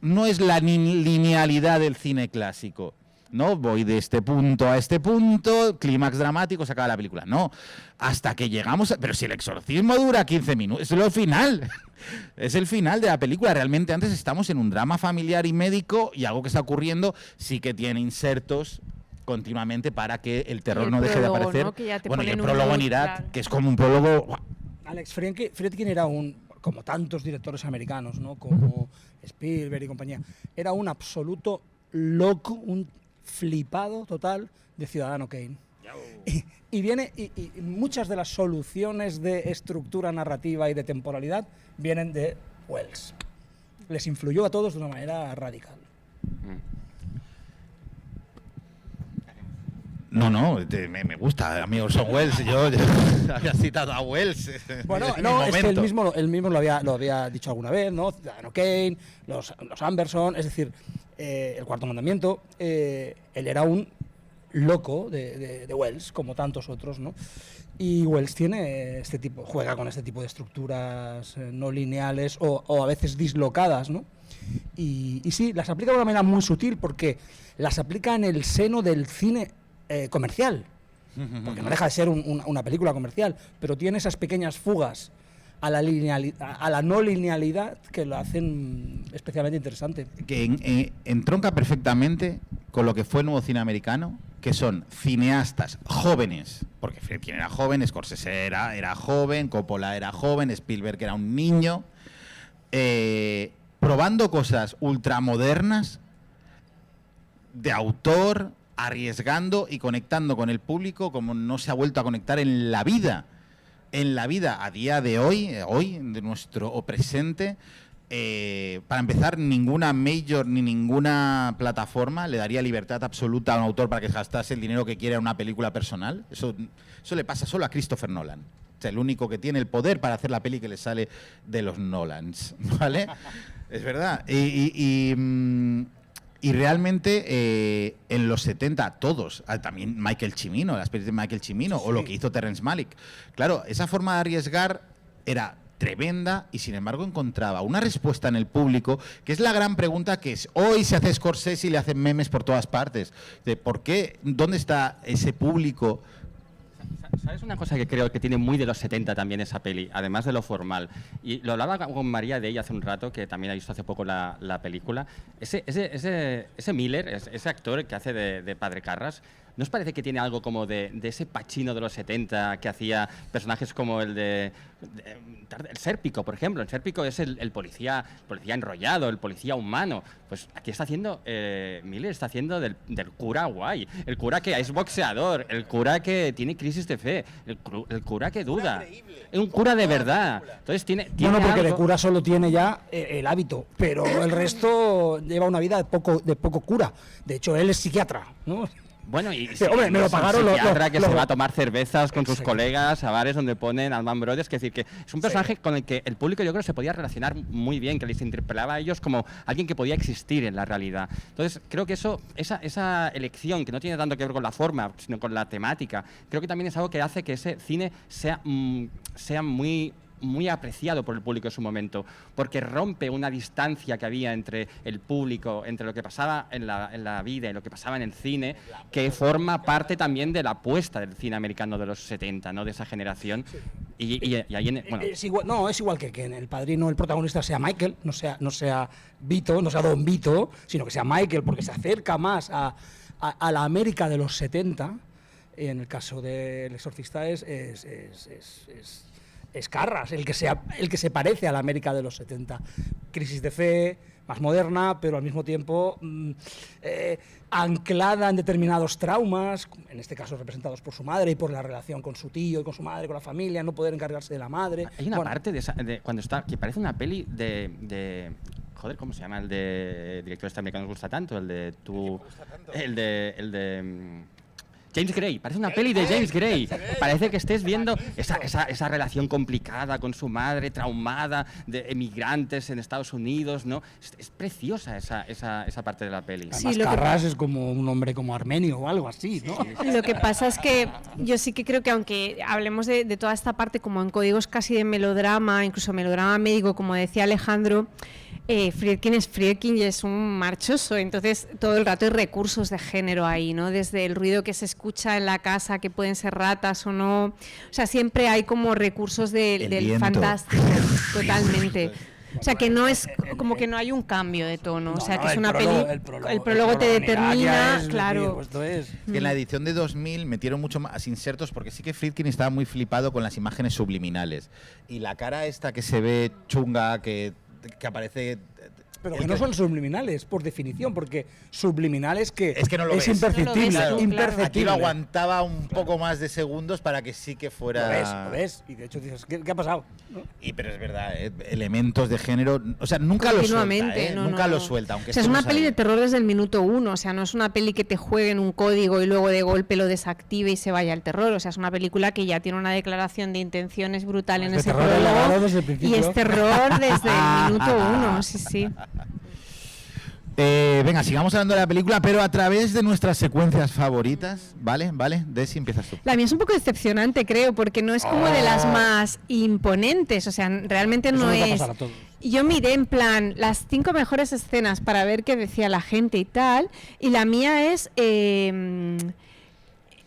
no es la linealidad del cine clásico. No voy de este punto a este punto, clímax dramático, se acaba la película. No, hasta que llegamos pero si el exorcismo dura 15 minutos, es el final. Es el final de la película. Realmente antes estamos en un drama familiar y médico, y algo que está ocurriendo sí que tiene insertos continuamente para que el terror no deje de aparecer. ¿no? Bueno, y el prólogo en Irak, claro, que es como un prólogo... Alex, Friedkin era como tantos directores americanos, ¿no? Como Spielberg y compañía, era un absoluto loco, un flipado total de Ciudadano Kane. Y muchas de las soluciones de estructura narrativa y de temporalidad vienen de Wells. Les influyó a todos de una manera radical. No, me gusta, amigo Orson Welles. Yo había citado a Wells. Bueno, no, es que él mismo lo había dicho alguna vez, ¿no? Ciudadano Kane, los Anderson, es decir, El Cuarto Mandamiento. Él era un loco de Wells, como tantos otros, ¿no? Y Wells juega con este tipo de estructuras no lineales o a veces dislocadas, ¿no? Y sí, las aplica de una manera muy sutil, porque las aplica en el seno del cine comercial, porque no deja de ser una película comercial, pero tiene esas pequeñas fugas a la no linealidad que lo hacen especialmente interesante. Que entronca perfectamente con lo que fue el nuevo cine americano, que son cineastas jóvenes, porque Friedkin era joven, Scorsese era joven, Coppola era joven, Spielberg era un niño, probando cosas ultramodernas, de autor, arriesgando y conectando con el público como no se ha vuelto a conectar en la vida a día de hoy de nuestro presente. Para empezar, ninguna major ni ninguna plataforma le daría libertad absoluta a un autor para que gastase el dinero que quiera en una película personal. Eso le pasa solo a Christopher Nolan. O sea, el único que tiene el poder para hacer la peli que le sale de los Nolans, ¿vale? Es verdad. Y realmente en los 70 todos, también Michael Cimino, las películas de Michael Cimino, sí, o lo que hizo Terrence Malick. Claro, esa forma de arriesgar era tremenda y sin embargo encontraba una respuesta en el público, que es la gran pregunta que hoy se hace Scorsese y le hacen memes por todas partes. De ¿por qué? ¿Dónde está ese público? ¿Sabes una cosa que creo que tiene muy de los 70 también esa peli, además de lo formal? Y lo hablaba con María de ella hace un rato, que también ha visto hace poco la película. Ese Miller, ese actor que hace de Padre Carras, ¿no os parece que tiene algo como de ese Pacino de los 70 que hacía personajes como el Sérpico, por ejemplo? El Sérpico es el policía enrollado, el policía humano. Pues aquí está haciendo, Miller está haciendo del cura guay, el cura que es boxeador, el cura que tiene crisis de fe, el cura que duda. Es un cura de verdad. Entonces tiene porque algo... de cura solo tiene ya el hábito, pero el resto lleva una vida de poco cura. De hecho, él es psiquiatra, ¿no? Bueno, y hombre, me lo pagaron un psiquiatra que se va a tomar cervezas con sus colegas a bares donde ponen Allman Brothers, es decir, que es un personaje con el que el público yo creo se podía relacionar muy bien, que les interpelaba a ellos como alguien que podía existir en la realidad. Entonces, creo que esa elección, que no tiene tanto que ver con la forma, sino con la temática, creo que también es algo que hace que ese cine sea muy apreciado por el público en su momento, porque rompe una distancia que había entre el público, entre lo que pasaba en la vida y lo que pasaba en el cine, que forma parte también de la apuesta del cine americano de los 70, ¿no? De esa generación. Y ahí, bueno, Es igual, no, es igual que en El Padrino el protagonista sea Michael, no sea Vito, no sea Don Vito, sino que sea Michael, porque se acerca más a la América de los 70. En el caso del Exorcista es Carras, el que se parece a la América de los 70. Crisis de fe, más moderna, pero al mismo tiempo anclada en determinados traumas, en este caso representados por su madre y por la relación con su tío y con su madre, con la familia, no poder encargarse de la madre. Hay una parte cuando está, que parece una peli de joder, ¿cómo se llama? El de director este americano que nos gusta tanto, el de James Gray, parece una peli de James Gray. Parece que estés viendo esa relación complicada con su madre, traumada, de emigrantes en Estados Unidos, ¿no? Es preciosa esa parte de la peli. Además, Carras es como un hombre como armenio o algo así, ¿no? Lo que pasa es que yo sí que creo que aunque hablemos de toda esta parte como en códigos casi de melodrama, incluso melodrama médico, como decía Alejandro, Friedkin es Friedkin y es un marchoso, entonces todo el rato hay recursos de género ahí, ¿no? Desde el ruido que se escucha en la casa, que pueden ser ratas o no, o sea, siempre hay como recursos del fantástico, totalmente. O sea, que no es como que no hay un cambio de tono, o sea, que es una peli, el prólogo te determina, claro. En la edición de 2000 metieron mucho más insertos porque sí que Friedkin estaba muy flipado con las imágenes subliminales y la cara esta que se ve chunga, que aparece... Pero que no son subliminales, por definición, porque subliminal es que no lo es ves. imperceptible, No lo ves, imperceptible. Aquí lo aguantaba un poco más de segundos para que sí que fuera... Lo ves. Y de hecho dices, ¿qué ha pasado? ¿No? Pero es verdad, elementos de género... O sea, nunca lo suelta, nunca lo suelta. Aunque o sea, es una peli de terror desde el minuto 1, o sea, no es una peli que te juegue en un código y luego de golpe lo desactive y se vaya al terror. O sea, es una película que ya tiene una declaración de intenciones brutal en ese prólogo y es terror desde el minuto 1, sí. Venga, sigamos hablando de la película, pero a través de nuestras secuencias favoritas, ¿vale? Desi, empiezas tú. La mía es un poco decepcionante, creo, porque no es como de las más imponentes, o sea, realmente Eso no nos va a es... pasar a todos. Yo miré en plan las 5 mejores escenas para ver qué decía la gente y tal, y la mía es...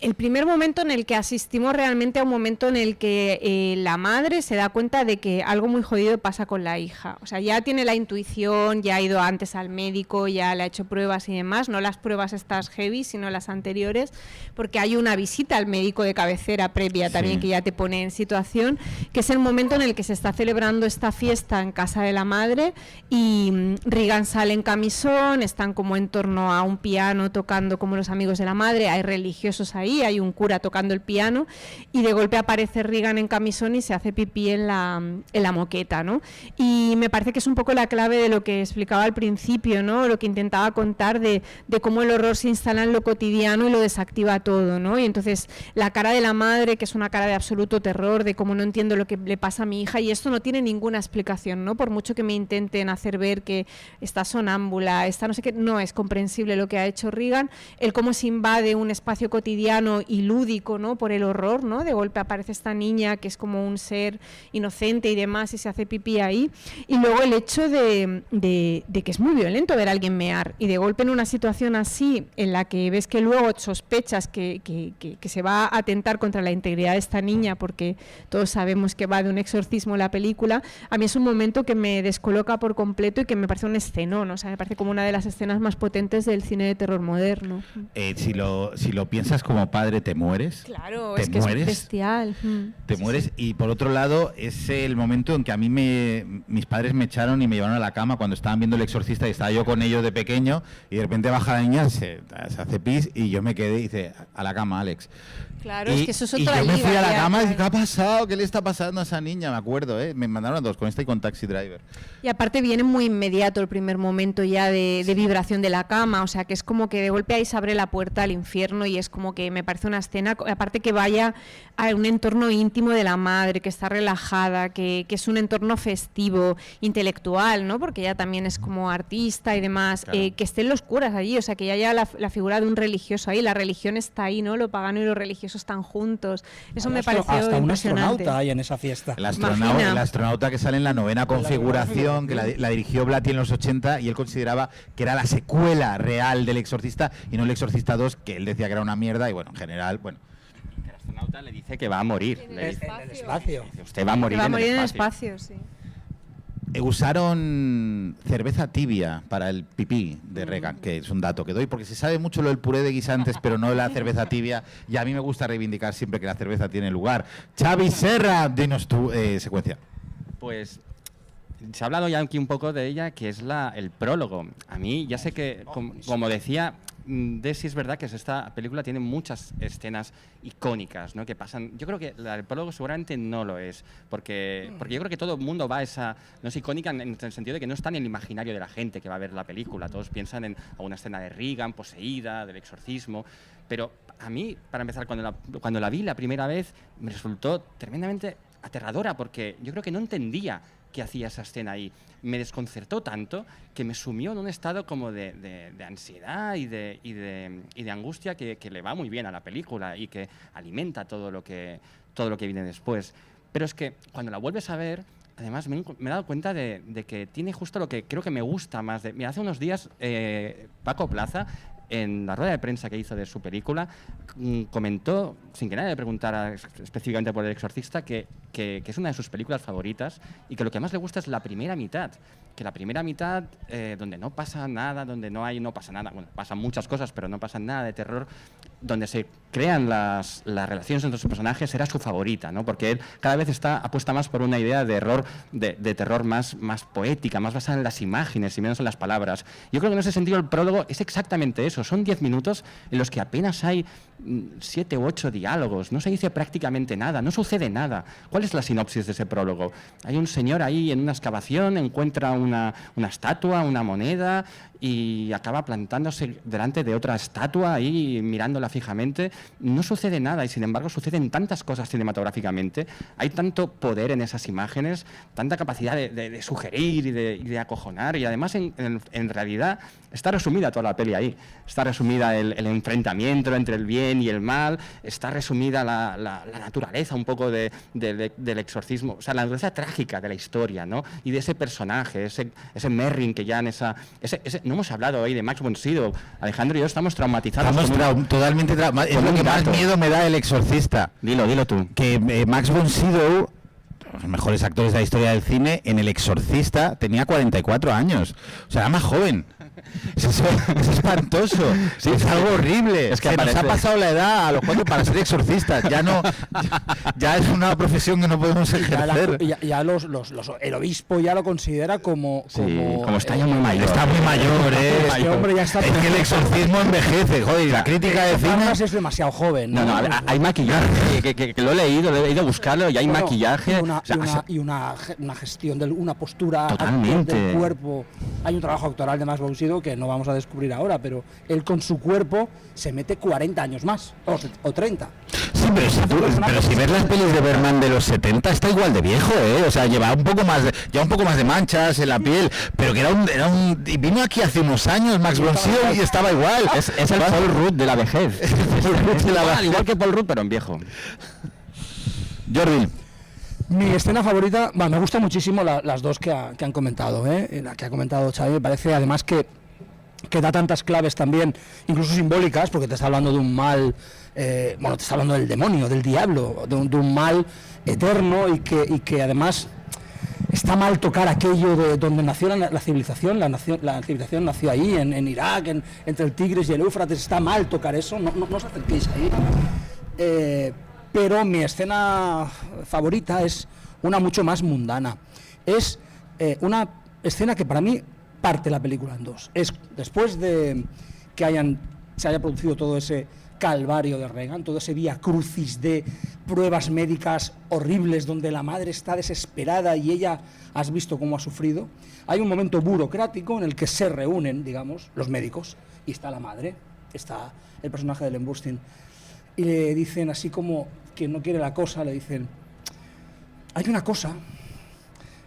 el primer momento en el que asistimos realmente a un momento en el que la madre se da cuenta de que algo muy jodido pasa con la hija. O sea, ya tiene la intuición, ya ha ido antes al médico, ya le ha hecho pruebas y demás, no las pruebas estas heavy, sino las anteriores, porque hay una visita al médico de cabecera previa también que ya te pone en situación, que es el momento en el que se está celebrando esta fiesta en casa de la madre y Regan sale en camisón, están como en torno a un piano tocando como los amigos de la madre, hay religiosos ahí, hay un cura tocando el piano y de golpe aparece Regan en camisón y se hace pipí en la moqueta, ¿no? Y me parece que es un poco la clave de lo que explicaba al principio, ¿no? Lo que intentaba contar de cómo el horror se instala en lo cotidiano y lo desactiva todo, ¿no? Y entonces la cara de la madre, que es una cara de absoluto terror, de cómo no entiendo lo que le pasa a mi hija, y esto no tiene ninguna explicación, ¿no? Por mucho que me intenten hacer ver que está sonámbula, está no sé qué, no es comprensible lo que ha hecho Regan, el cómo se invade un espacio cotidiano y lúdico, ¿no? Por el horror, ¿no? De golpe aparece esta niña que es como un ser inocente y demás y se hace pipí ahí. Y luego el hecho de que es muy violento ver a alguien mear y de golpe en una situación así en la que ves que luego sospechas que se va a atentar contra la integridad de esta niña porque todos sabemos que va de un exorcismo la película, a mí es un momento que me descoloca por completo y que me parece un escenón, o sea, me parece como una de las escenas más potentes del cine de terror moderno. Si lo piensas como padre, te mueres. Claro, ¿Te es que mueres? es bestial. Te mueres. Y por otro lado, es el momento en que a mí mis padres me echaron y me llevaron a la cama cuando estaban viendo El Exorcista y estaba yo con ellos de pequeño y de repente baja la niña, se hace pis y yo me quedé y dice, a la cama, Alex. Claro, es que eso es y otra yo me liga, fui a la ya, cama y claro. dije, ¿qué ha pasado? ¿Qué le está pasando a esa niña? Me acuerdo, me mandaron a dos, con esta y con Taxi Driver. Y aparte viene muy inmediato el primer momento ya de vibración de la cama, o sea que es como que de golpe ahí se abre la puerta al infierno y es como que me parece una escena, aparte que vaya a un entorno íntimo de la madre, que está relajada, que es un entorno festivo, intelectual, ¿no? Porque ella también es como artista y demás, Claro. que estén los curas allí, o sea que ya haya la figura de un religioso ahí, la religión está ahí, ¿no? Lo pagano y lo religioso están juntos. Eso me pareció hasta un impresionante. astronauta hay en esa fiesta. El Imagina. astronauta que sale en la novena configuración, que la dirigió Blatty en los 80 y él consideraba que era la secuela real del Exorcista y no El Exorcista 2, que él decía que era una mierda y bueno, en general, bueno. astronauta le dice que va a morir. En Le el dice, En el espacio. usted va a morir, Va a morir en el espacio. espacio, sí. Usaron cerveza tibia para el pipí de Reagan, que es un dato que doy, porque se sabe mucho lo del puré de guisantes, pero no la cerveza tibia, y a mí me gusta reivindicar siempre que la cerveza tiene lugar. Xavi Serra, dinos tu secuencia. Pues se ha hablado ya aquí un poco de ella, que es el prólogo. A mí, ya sé que, como decía, Desi, es verdad que esta película tiene muchas escenas icónicas, ¿no? Que pasan. Yo creo que el prólogo seguramente no lo es, porque yo creo que todo el mundo va a esa. No es icónica en el sentido de que no está en el imaginario de la gente que va a ver la película. Todos piensan en alguna escena de Reagan poseída, del exorcismo. Pero a mí, para empezar, cuando la vi la primera vez, me resultó tremendamente aterradora, porque yo creo que no entendía qué hacía esa escena ahí. Me desconcertó tanto que me sumió en un estado como de ansiedad y de angustia que le va muy bien a la película y que alimenta todo lo que viene después. Pero es que cuando la vuelves a ver, además me he dado cuenta de que tiene justo lo que creo que me gusta más. Mira, hace unos días Paco Plaza, en la rueda de prensa que hizo de su película, comentó, sin que nadie le preguntara específicamente por El Exorcista, que es una de sus películas favoritas y que lo que más le gusta es la primera mitad. Que la primera mitad, donde no pasa nada, no pasa nada, bueno, pasan muchas cosas, pero no pasa nada de terror, donde se crean las relaciones entre sus personajes, era su favorita, ¿no? Porque él cada vez apuesta más por una idea de terror más poética, más basada en las imágenes y menos en las palabras. Yo creo que en ese sentido el prólogo es exactamente eso. Son 10 minutos en los que apenas hay 7 u 8 diálogos, no se dice prácticamente nada, no sucede nada. ¿Cuál es la sinopsis de ese prólogo? Hay un señor ahí en una excavación, encuentra una estatua, una moneda, y acaba plantándose delante de otra estatua ahí mirándola fijamente. No sucede nada y sin embargo suceden tantas cosas cinematográficamente. Hay tanto poder en esas imágenes, tanta capacidad de sugerir y de acojonar, y además en realidad está resumida toda la peli ahí. Está resumida el enfrentamiento entre el bien y el mal, está resumida la naturaleza un poco del exorcismo, o sea, la naturaleza trágica de la historia, ¿no? Y de ese personaje, ese Merrin que ya en no hemos hablado hoy de Max von Sydow. Alejandro y yo estamos traumatizados. Estamos totalmente traumatizados. Es lo que más miedo me da El Exorcista. Dilo tú. Que Max von Sydow, los mejores actores de la historia del cine, en El Exorcista tenía 44 años. O sea, era más joven. Es espantoso. Sí, es algo horrible. Es que nos ha pasado la edad a los 4 para ser exorcistas. Ya es una profesión que no podemos ejercer. El obispo ya lo considera como está ya muy mayor. Está muy mayor, Este hombre ya está. Es que el exorcismo envejece, joder. La crítica de cine es demasiado joven. No, hay maquillaje. Que lo he ido a buscarlo y hay maquillaje. Y una gestión, una postura totalmente del cuerpo. Hay un trabajo actoral de Max von Sydow que no vamos a descubrir ahora, pero él con su cuerpo se mete 40 años más, o 30. Sí, pero si ves las pelis de Bergman de los 70, está igual de viejo, ¿eh? O sea, lleva un poco más de manchas en la piel, pero que y vino aquí hace unos años Max von Sydow y estaba igual. Es el Paul Rudd de la vejez. Igual que Paul Rudd, pero en viejo. Jordi. Mi escena favorita, me gusta muchísimo las dos que han comentado, la que ha comentado Xavi. Me parece además que da tantas claves también, incluso simbólicas, porque te está hablando de un mal, te está hablando del demonio, del diablo, de un mal eterno y que además está mal tocar aquello de donde nació la civilización. La civilización nació ahí, en Irak, entre el Tigris y el Éufrates. Está mal tocar eso, no os acerquéis ahí. Pero mi escena favorita es una mucho más mundana. Es una escena que para mí parte la película en dos. Es después de que se haya producido todo ese calvario de Reagan, todo ese vía crucis de pruebas médicas horribles donde la madre está desesperada y ella has visto cómo ha sufrido. Hay un momento burocrático en el que se reúnen, digamos, los médicos, y está la madre, está el personaje de Ellen Burstyn, y le dicen, así como quien no quiere la cosa, le dicen: hay una cosa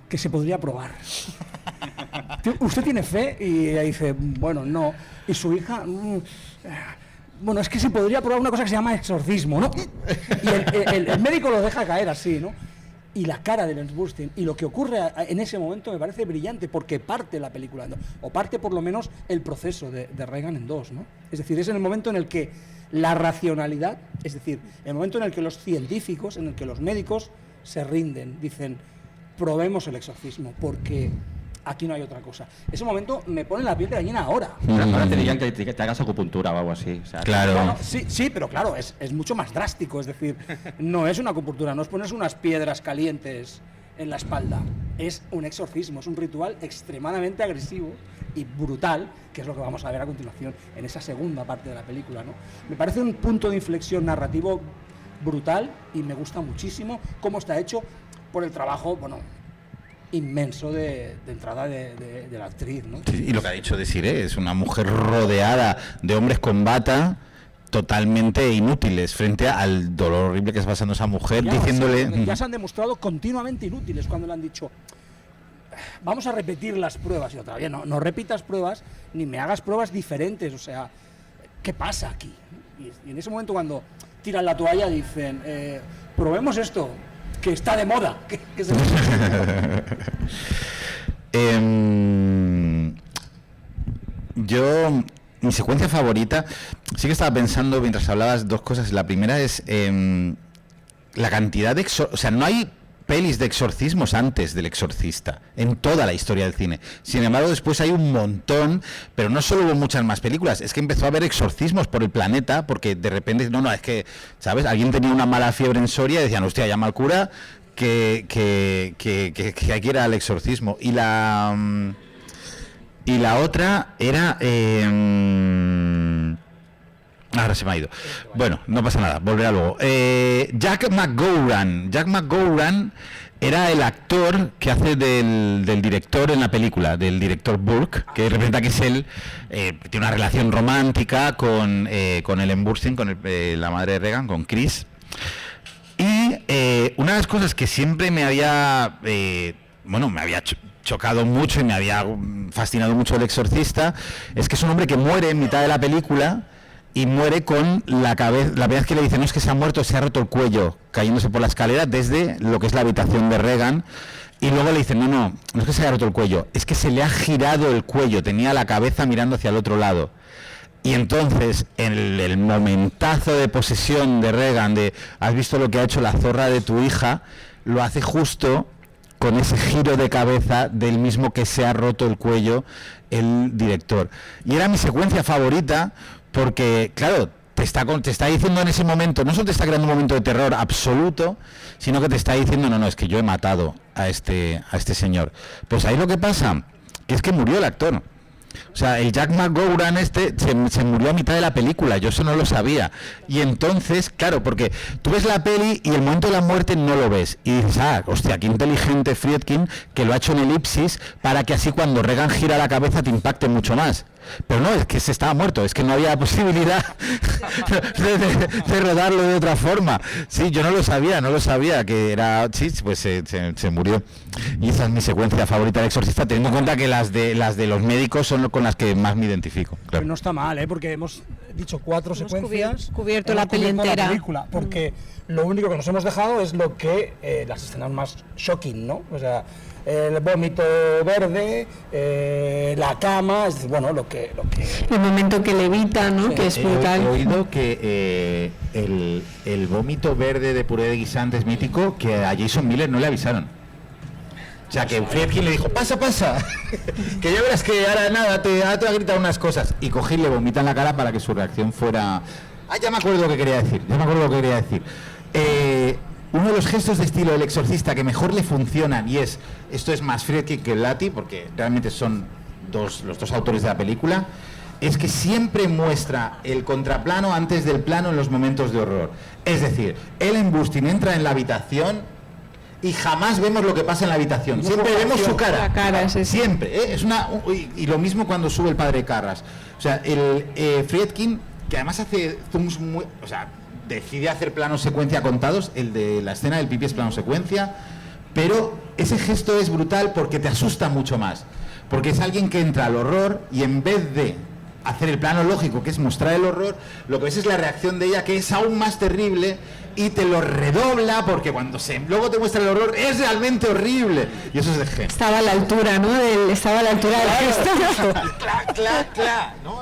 que se podría probar. ¿Usted tiene fe? Y ella dice: bueno, no. Y su hija: bueno, es que se podría probar una cosa que se llama exorcismo, ¿no? Y el médico lo deja caer así, ¿no? Y la cara de Ellen Burstyn y lo que ocurre en ese momento me parece brillante, porque parte la película en dos, o parte por lo menos el proceso de Reagan en dos, ¿no? Es decir, es en el momento en el que la racionalidad, es decir, el momento en el que los científicos, en el que los médicos se rinden, dicen, probemos el exorcismo, porque aquí no hay otra cosa. Ese momento me pone la piel de gallina ahora. Ahora te dirían que te hagas acupuntura o algo así. O sea, Claro. Bueno, sí, pero claro, es mucho más drástico, es decir, no es una acupuntura, no es ponerse unas piedras calientes en la espalda, es un exorcismo, es un ritual extremadamente agresivo y brutal, que es lo que vamos a ver a continuación en esa segunda parte de la película, ¿no? Me parece un punto de inflexión narrativo brutal y me gusta muchísimo cómo está hecho por el trabajo, bueno, inmenso de entrada de la actriz, ¿no? Sí, y lo que ha dicho Desiree, es una mujer rodeada de hombres con bata totalmente inútiles frente al dolor horrible que está pasando esa mujer, diciéndole... Ya se han demostrado continuamente inútiles cuando le han dicho, vamos a repetir las pruebas, y otra vez, no repitas pruebas, ni me hagas pruebas diferentes, o sea, ¿qué pasa aquí? Y en ese momento cuando tiran la toalla dicen, probemos esto, que está de moda. Que se... Yo, mi secuencia favorita, sí que estaba pensando mientras hablabas dos cosas. La primera es la cantidad de... O sea, no hay pelis de exorcismos antes del Exorcista en toda la historia del cine. Sin embargo, después hay un montón, pero no solo hubo muchas más películas, es que empezó a haber exorcismos por el planeta, porque de repente, es que, ¿sabes? Alguien tenía una mala fiebre en Soria y decían, hostia, llama al cura que hay que ir al exorcismo. Y la otra era... ahora se me ha ido. Bueno, no pasa nada, volverá luego. Jack McGowan era el actor que hace del director en la película, del director Burke, que representa que es él, tiene una relación romántica con Ellen Burstyn, con la madre de Regan, con Chris. Y una de las cosas que siempre me había... me había chocado mucho y me había fascinado mucho El Exorcista, es que es un hombre que muere en mitad de la película y muere con la cabeza. La verdad es que le dicen, no es que se ha muerto, se ha roto el cuello cayéndose por la escalera desde lo que es la habitación de Regan, y luego le dicen, no es que se haya roto el cuello, es que se le ha girado el cuello, tenía la cabeza mirando hacia el otro lado. Y entonces, en el momentazo de posesión de Regan, de has visto lo que ha hecho la zorra de tu hija, lo hace justo con ese giro de cabeza del mismo que se ha roto el cuello el director. Y era mi secuencia favorita porque, claro, te está diciendo en ese momento, no solo te está creando un momento de terror absoluto, sino que te está diciendo, no, es que yo he matado a este señor. Pues ahí lo que pasa, que es que murió el actor. O sea, el Jack McGowan se murió a mitad de la película, yo eso no lo sabía. Y entonces, claro, porque tú ves la peli y el momento de la muerte no lo ves. Y dices, hostia, qué inteligente Friedkin, que lo ha hecho en elipsis para que así cuando Regan gira la cabeza te impacte mucho más. Pero no, es que se estaba muerto, es que no había posibilidad de rodarlo de otra forma. Sí, yo no lo sabía que era... Sí, pues se murió. Y esa es mi secuencia favorita del Exorcista, teniendo en cuenta que las de los médicos son con las que más me identifico. Claro. Pero no está mal, porque hemos dicho 4 secuencias. Cubierto la peli entera. Película, porque lo único que nos hemos dejado es lo que las escenas más shocking, ¿no? O sea, el vómito verde, la cama, es decir, bueno, lo que... El momento que levita, ¿no? Sí. Que es brutal. He oído que el vómito verde de puré de guisantes mítico, que a Jason Miller no le avisaron. O sea, que Friedkin le dijo, pasa, que ya verás que ahora nada, te va a gritar unas cosas. Y cogí y le vomita en la cara para que su reacción fuera... ya me acuerdo lo que quería decir, uno de los gestos de estilo del Exorcista que mejor le funcionan, y esto es más Friedkin que Blatty, porque realmente son los dos autores de la película, es que siempre muestra el contraplano antes del plano en los momentos de horror. Es decir, Ellen Burstyn entra en la habitación y jamás vemos lo que pasa en la habitación, siempre vemos su cara. La cara, sí. Siempre, y lo mismo cuando sube el padre Carras. O sea, Friedkin, que además hace zooms muy... O sea, decide hacer planos secuencia contados, el de la escena del pipí es plano secuencia, pero ese gesto es brutal porque te asusta mucho más, porque es alguien que entra al horror y en vez de hacer el plano lógico, que es mostrar el horror, lo que ves es la reacción de ella, que es aún más terrible, y te lo redobla, porque cuando luego te muestra el horror es realmente horrible, y eso es de genio. Estaba a la altura, ¿no? Estaba a la altura del gesto. Claro, ¿no?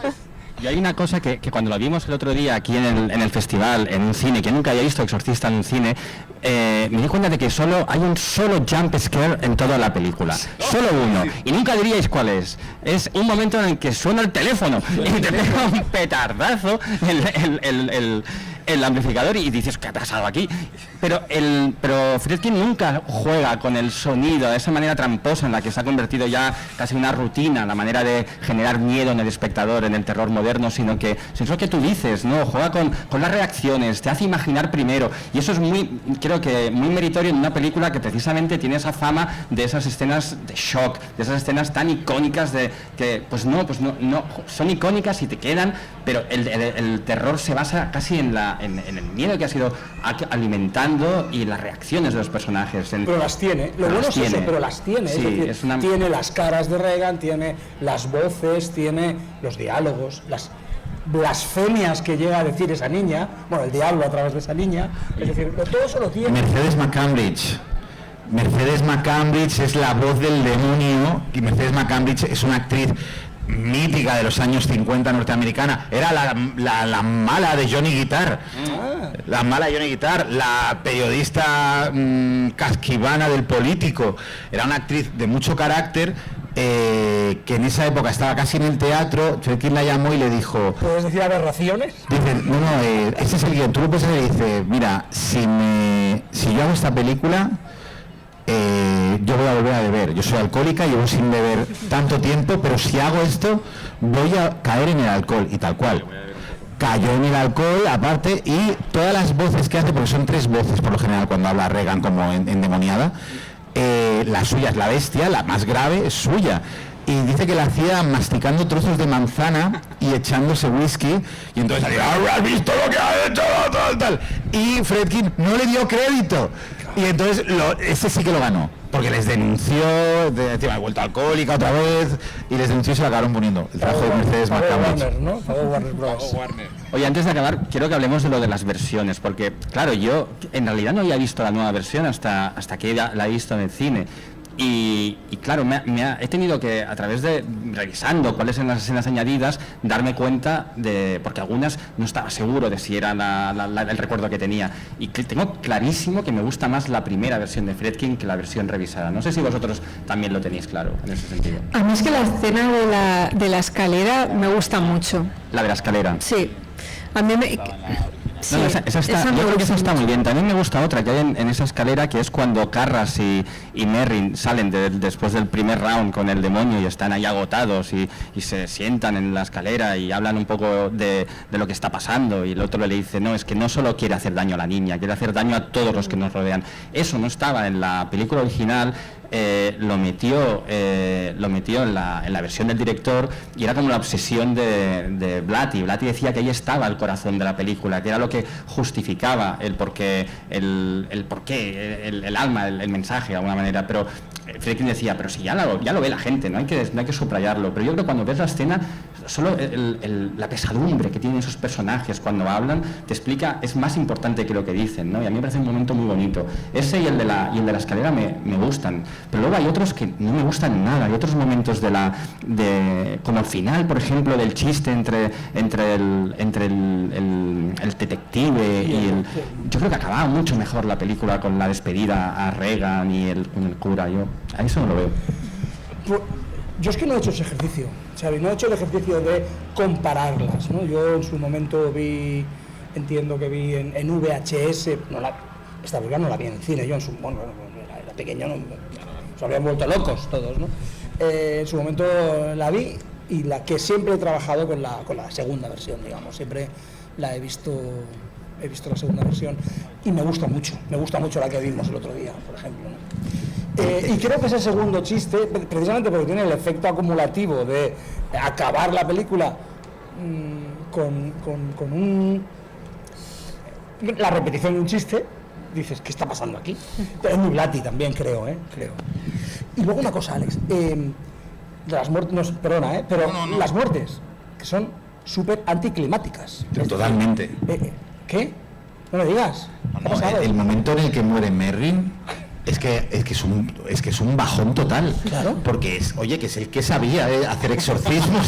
Y hay una cosa que cuando lo vimos el otro día aquí en el festival, en un cine, que nunca había visto Exorcista en un cine, me di cuenta de que hay un solo jump scare en toda la película. Solo uno. Y nunca diríais cuál es. Es un momento en el que suena el teléfono y te pega un petardazo el amplificador y dices, ¿qué ha pasado aquí? Pero Friedkin nunca juega con el sonido de esa manera tramposa en la que se ha convertido ya casi una rutina, la manera de generar miedo en el espectador, en el terror moderno, sino que es lo que tú dices, ¿no? Juega con las reacciones, te hace imaginar primero, y eso es creo que muy meritorio en una película que precisamente tiene esa fama de esas escenas de shock, de esas escenas tan icónicas de que, pues no, son icónicas y te quedan, pero el terror se basa casi en el miedo que ha sido alimentando y las reacciones de los personajes. Pero las tiene, lo bueno es eso, pero las tiene. Sí, es decir, tiene las caras de Regan, tiene las voces, tiene los diálogos, las blasfemias que llega a decir esa niña, bueno, el diablo a través de esa niña, es decir, todo eso lo tiene. Mercedes McCambridge es la voz del demonio, y Mercedes McCambridge es una actriz mítica de los años 50 norteamericana. Era la mala de Johnny Guitar. La mala de Johnny Guitar, la periodista casquivana del Político. Era una actriz de mucho carácter, que en esa época estaba casi en el teatro. Friedkin la llamó y le dijo... ¿Puedes decir aberraciones? Dice, ese es el guión. Tú lo puedes hacer y dice, mira, si yo hago esta película... yo voy a volver a beber, yo soy alcohólica, llevo sin beber tanto tiempo, pero si hago esto voy a caer en el alcohol, y tal cual cayó en el alcohol aparte, y todas las voces que hace, porque son 3 voces por lo general cuando habla Regan como endemoniada, la suya es la bestia, la más grave es suya, y dice que la hacía masticando trozos de manzana y echándose whisky, y entonces salía, ¿has visto lo que ha hecho? Tal. Y Friedkin no le dio crédito, y entonces ese sí que lo ganó, porque les denunció, encima ha vuelto alcohólica otra vez, y les denunció y se la acabaron poniendo. El trabajo de Mercedes McCambridge. Warner, ¿no? Warner Bros. Oye, antes de acabar, quiero que hablemos de lo de las versiones, porque, claro, yo en realidad no había visto la nueva versión hasta que la he visto en el cine. Y claro, he tenido que, a través de revisando cuáles eran las escenas añadidas, darme cuenta porque algunas no estaba seguro de si era el recuerdo que tenía, y tengo clarísimo que me gusta más la primera versión de Friedkin que la versión revisada. No sé si vosotros también lo tenéis claro en ese sentido. A mí es que la escena de la escalera me gusta mucho. La de la escalera. Sí. A mí me... Sí, yo creo que esa está muy bien. También me gusta otra que hay en esa escalera, que es cuando Carras y Merrin salen después del primer round con el demonio y están ahí agotados y se sientan en la escalera y hablan un poco de lo que está pasando, y el otro le dice, no, es que no solo quiere hacer daño a la niña, quiere hacer daño a todos los que nos rodean. Eso no estaba en la película original. Lo metió en la versión del director, y era como la obsesión de Blatty. Blatty decía que ahí estaba el corazón de la película, que era lo que justificaba el porqué, el alma, el mensaje de alguna manera. Pero Friedkin decía, pero si ya lo ve la gente, no hay que subrayarlo. Pero yo creo que cuando ves la escena, solo la pesadumbre que tienen esos personajes cuando hablan te explica, es más importante que lo que dicen, ¿no? Y a mí me parece un momento muy bonito. Ese y el de la escalera me gustan, pero luego hay otros que no me gustan nada. Hay otros momentos como el final, por ejemplo, del chiste entre el detective y yo creo que acababa mucho mejor la película con la despedida a Regan y con el cura. Yo a eso no lo veo. Yo es que no he hecho ese ejercicio, ¿sabes? No he hecho el ejercicio de compararlas, ¿no? Yo en su momento entiendo que vi en VHS, esta película no la vi en el cine, yo era pequeño, se habían vuelto locos todos, ¿no? En su momento la vi, y la que siempre he trabajado con la segunda versión, digamos, siempre la he visto la segunda versión, y me gusta mucho la que vimos el otro día, por ejemplo, ¿no? Y creo que ese segundo chiste, precisamente porque tiene el efecto acumulativo de acabar la película con la repetición de un chiste, dices, ¿qué está pasando aquí? Pero es muy Blatty también, creo. Y luego una cosa, Alex, de las muertes, las muertes, que son súper anticlimáticas. Totalmente. ¿Qué? No me digas. El momento en el que muere Merrin Es que es un bajón total. Claro. Porque que es el que sabía hacer exorcismos.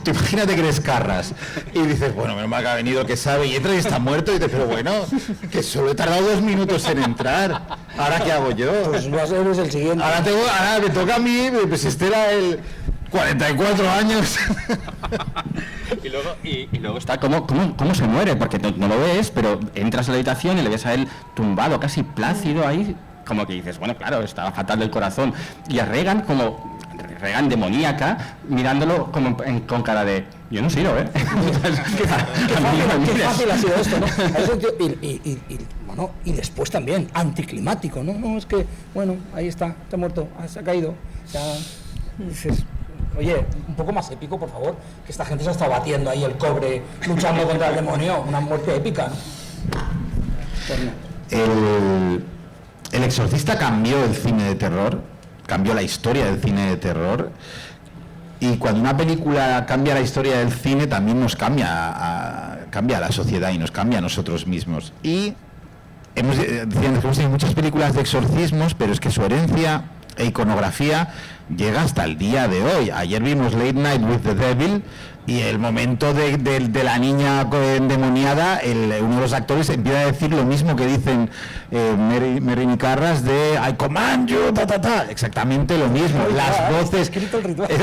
Tú imagínate que eres Carras y dices, bueno, menos mal que ha venido el que sabe, y entra y está muerto, y dices, pero bueno, que solo he tardado 2 minutos en entrar. ¿Ahora qué hago yo? Pues vas a ser el siguiente. Ahora me toca a mí, pues este era el 44 años. Y luego está cómo se muere, porque no lo ves, pero entras a la habitación y le ves a él tumbado, casi plácido ahí, como que dices, bueno, claro, estaba fatal del corazón. Y a Regan demoníaca, mirándolo como con cara de, yo no sirvo, ¿eh? Qué fácil ha sido esto, ¿no? Y después también, anticlimático, ¿no? No, es que, bueno, ahí está muerto, se ha caído. Ya dices, oye, un poco más épico, por favor, que esta gente se ha estado batiendo ahí el cobre, luchando contra el demonio, una muerte épica, ¿no? Pues no. El Exorcista cambió el cine de terror, cambió la historia del cine de terror, y cuando una película cambia la historia del cine también nos cambia la sociedad y nos cambia a nosotros mismos. Y hemos tenido muchas películas de exorcismos, pero es que su herencia e iconografía llega hasta el día de hoy. Ayer vimos Late Night with the Devil, y el momento de la niña endemoniada, uno de los actores empieza a decir lo mismo que dicen Merrin y Carras de I command you, exactamente lo mismo. Las voces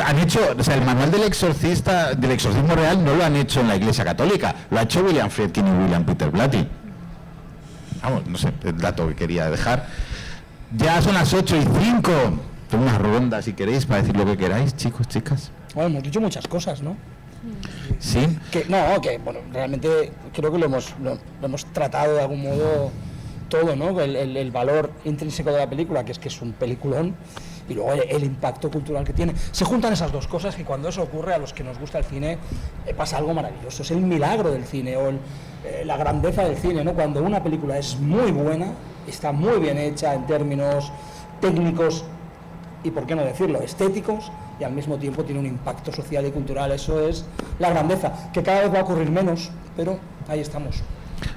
han hecho, o sea, el manual del exorcismo real no lo han hecho en la Iglesia Católica, lo ha hecho William Friedkin y William Peter Blatty. Vamos, no sé, el dato que quería dejar. Ya son las 8:05. Tengo una ronda, si queréis, para decir lo que queráis, chicos, chicas. Bueno, hemos dicho muchas cosas, ¿no? Sí. Bueno, realmente creo que lo hemos tratado de algún modo todo, ¿no? El valor intrínseco de la película, que es un peliculón, y luego el impacto cultural que tiene. Se juntan esas dos cosas, que cuando eso ocurre, a los que nos gusta el cine, pasa algo maravilloso. Es el milagro del cine, o la grandeza del cine, ¿no? Cuando una película es muy buena, está muy bien hecha en términos técnicos y, por qué no decirlo, estéticos, y al mismo tiempo tiene un impacto social y cultural. Eso es la grandeza, que cada vez va a ocurrir menos, pero ahí estamos.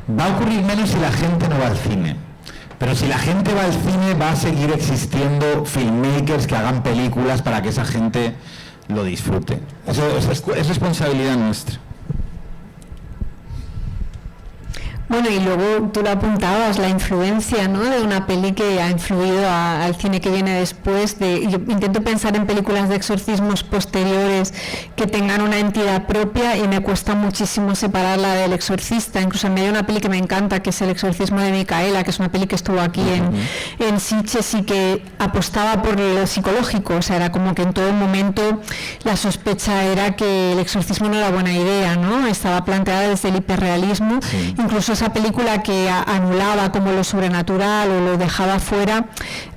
Va a ocurrir menos si la gente no va al cine. Pero si la gente va al cine, va a seguir existiendo filmmakers que hagan películas para que esa gente lo disfrute. Eso es responsabilidad nuestra. Bueno, y luego tú lo apuntabas, la influencia, ¿no?, de una peli que ha influido al cine que viene después. Yo intento pensar en películas de exorcismos posteriores que tengan una entidad propia, y me cuesta muchísimo separarla del Exorcista. Incluso en medio de una peli que me encanta, que es El exorcismo de Micaela, que es una peli que estuvo aquí en Sitges, y que apostaba por lo psicológico. O sea, era como que en todo momento la sospecha era que el exorcismo no era buena idea, ¿no? Estaba planteada desde el hiperrealismo. Sí. Incluso esa película que anulaba como lo sobrenatural o lo dejaba fuera,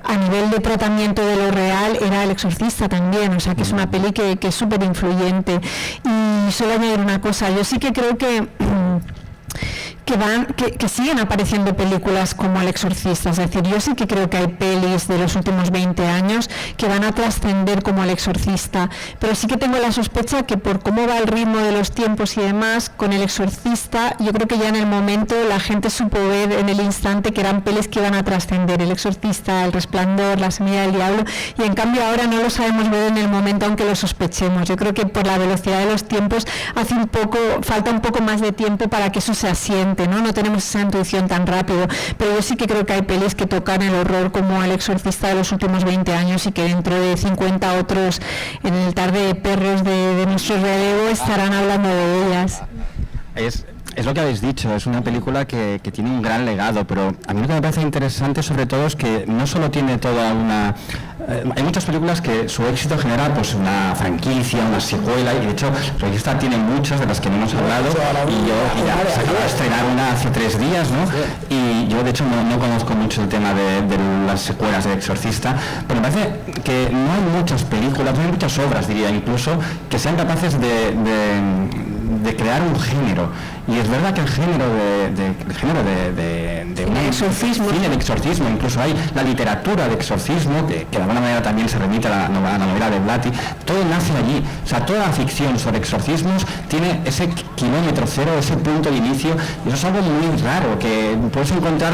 a nivel de tratamiento de lo real, era El exorcista también. O sea, que es una peli que es súper influyente. Y solo añadir una cosa, yo sí que creo que siguen apareciendo películas como El exorcista. Es decir, yo sí que creo que hay pelis de los últimos 20 años que van a trascender como El exorcista, pero sí que tengo la sospecha que, por cómo va el ritmo de los tiempos y demás, con El exorcista, yo creo que ya en el momento la gente supo ver en el instante que eran pelis que iban a trascender. El exorcista, El resplandor, La semilla del diablo, y en cambio ahora no lo sabemos ver en el momento, aunque lo sospechemos. Yo creo que por la velocidad de los tiempos falta un poco más de tiempo para que eso se asiente, ¿no? No tenemos esa intuición tan rápido, pero yo sí que creo que hay pelis que tocan el horror como El exorcista de los últimos 20 años, y que dentro de 50 otros, en el tarde de perros de nuestro relevo, estarán hablando de ellas. Es lo que habéis dicho, es una película que tiene un gran legado, pero a mí lo que me parece interesante sobre todo es que no solo tiene toda una... hay muchas películas que su éxito genera pues una franquicia, una secuela, y de hecho Revista tiene muchas de las que no hemos hablado, y ya se acaba de estrenar una hace 3 días, ¿no? Y yo de hecho no conozco mucho el tema de las secuelas de Exorcista, pero me parece que no hay muchas películas, no hay muchas obras, diría incluso, que sean capaces de crear un género. Y es verdad que el género de un exorcismo, cine de exorcismo, incluso hay la literatura de exorcismo, que de alguna manera también se remite a la novela de Blatty, todo nace allí. O sea, toda la ficción sobre exorcismos tiene ese kilómetro cero, ese punto de inicio, y eso es algo muy raro, que puedes encontrar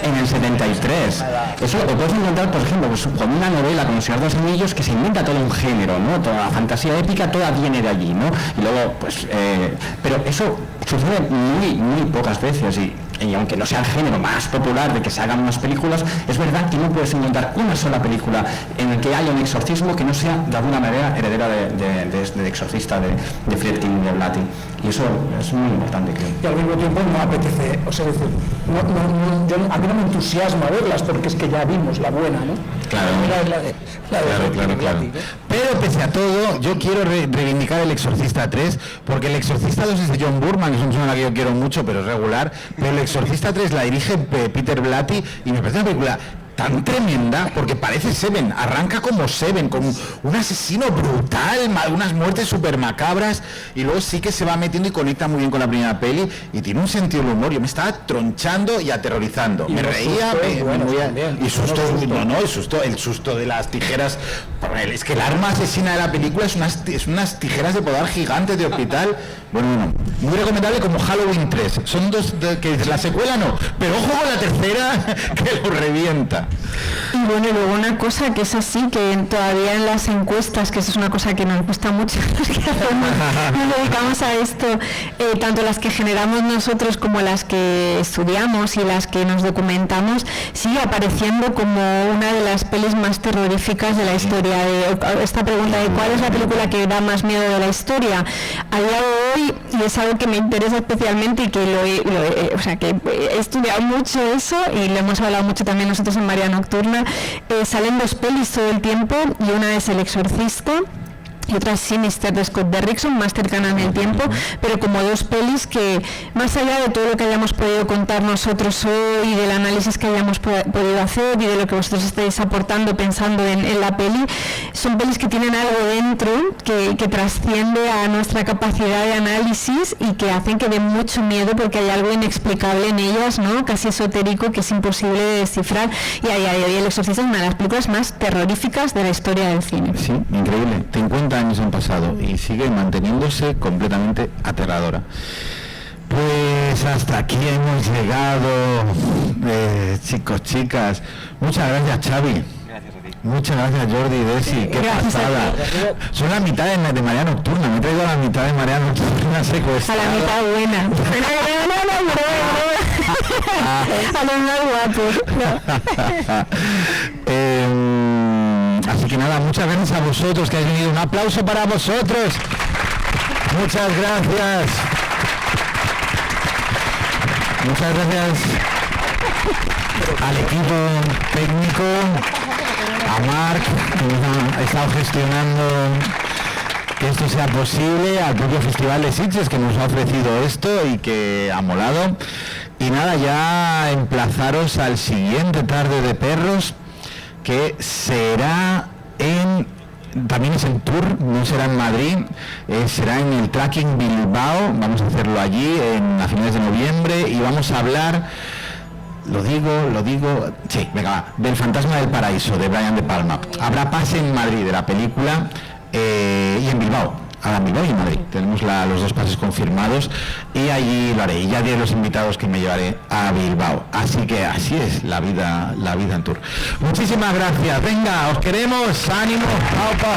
en el 73. Eso lo puedes encontrar, por ejemplo, pues, con una novela como El Señor de los Anillos, que se inventa todo un género, ¿no? Toda la fantasía épica, toda viene de allí, ¿no? Y luego, pues, pero eso sucede muy pocas veces, y aunque no sea el género más popular de que se hagan unas películas, es verdad que no puedes encontrar una sola película en la que haya un exorcismo que no sea de alguna manera heredera de Exorcista de Friedkin y de Blatty. Y eso es muy importante, creo. Y al mismo tiempo no apetece, o sea, decir, a mí no me entusiasma verlas porque es que ya vimos la buena, ¿no? Claro. Claro. ¿no? Pero pese a todo, yo quiero reivindicar El Exorcista 3, porque El Exorcista 2 es de John Boorman, que es una persona que yo quiero mucho, pero es regular, pero El Exorcista 3 la dirige Peter Blatty y me parece una película tan tremenda, porque parece Seven, arranca como Seven, con un asesino brutal, unas muertes súper macabras, y luego sí que se va metiendo y conecta muy bien con la primera peli, y tiene un sentido del humor. Yo me estaba tronchando y aterrorizando, me reía, y susto, el susto de las tijeras, es que el arma asesina de la película es unas tijeras de podar gigantes de hospital. Bueno, muy recomendable, como Halloween 3, son dos, que la secuela no, pero ojo con la tercera, que lo revienta. Y bueno, y luego una cosa que es así, que todavía en las encuestas, que eso es una cosa que nos gusta mucho, los que nos dedicamos a esto, tanto las que generamos nosotros como las que estudiamos y las que nos documentamos, sigue apareciendo como una de las pelis más terroríficas de la historia. Esta pregunta de cuál es la película que da más miedo de la historia, a día de hoy, y es algo que me interesa especialmente y que que he estudiado mucho eso, y lo hemos hablado mucho también nosotros en María Nocturna, salen dos pelis todo el tiempo, y una es El Exorcista y otra es Sinister de Scott Derrickson, más cercana en el tiempo, pero como dos pelis que, más allá de todo lo que hayamos podido contar nosotros hoy y del análisis que hayamos podido hacer y de lo que vosotros estáis aportando pensando en la peli, son pelis que tienen algo dentro que trasciende a nuestra capacidad de análisis y que hacen que den mucho miedo, porque hay algo inexplicable en ellas, ¿no? Casi esotérico, que es imposible de descifrar, y a día de hoy El Exorcista es una de las películas más terroríficas de la historia del cine. Sí, increíble. 50 años han pasado y sigue manteniéndose completamente aterradora. Pues hasta aquí hemos llegado, chicos, chicas. Muchas gracias, Xavi. Gracias a ti. Muchas gracias, Jordi y Desi. Qué pasada. Son la mitad de María Nocturna. Me he traído a la mitad de María Nocturna secuestrada. A la mitad buena. A los más guapos. Así que nada, muchas gracias a vosotros que habéis venido. Un aplauso para vosotros. Muchas gracias. Muchas gracias al equipo técnico, a Marc, que nos ha estado gestionando que esto sea posible, al propio Festival de Sitges, que nos ha ofrecido esto y que ha molado. Y nada, ya emplazaros al siguiente Tarde de Perros, que será también es en tour, no será en Madrid, será en el Tracking Bilbao. Vamos a hacerlo allí a finales de noviembre, y vamos a hablar, lo digo, sí, venga, va, del Fantasma del Paraíso, de Brian De Palma. Habrá pase en Madrid de la película, y en Bilbao. Ahora en Bilbao y en Madrid tenemos los dos pases confirmados, y allí lo haré, y ya diré los invitados que me llevaré a Bilbao. Así que así es la vida en tour. Muchísimas gracias, venga, os queremos, ánimo, ¡aupa!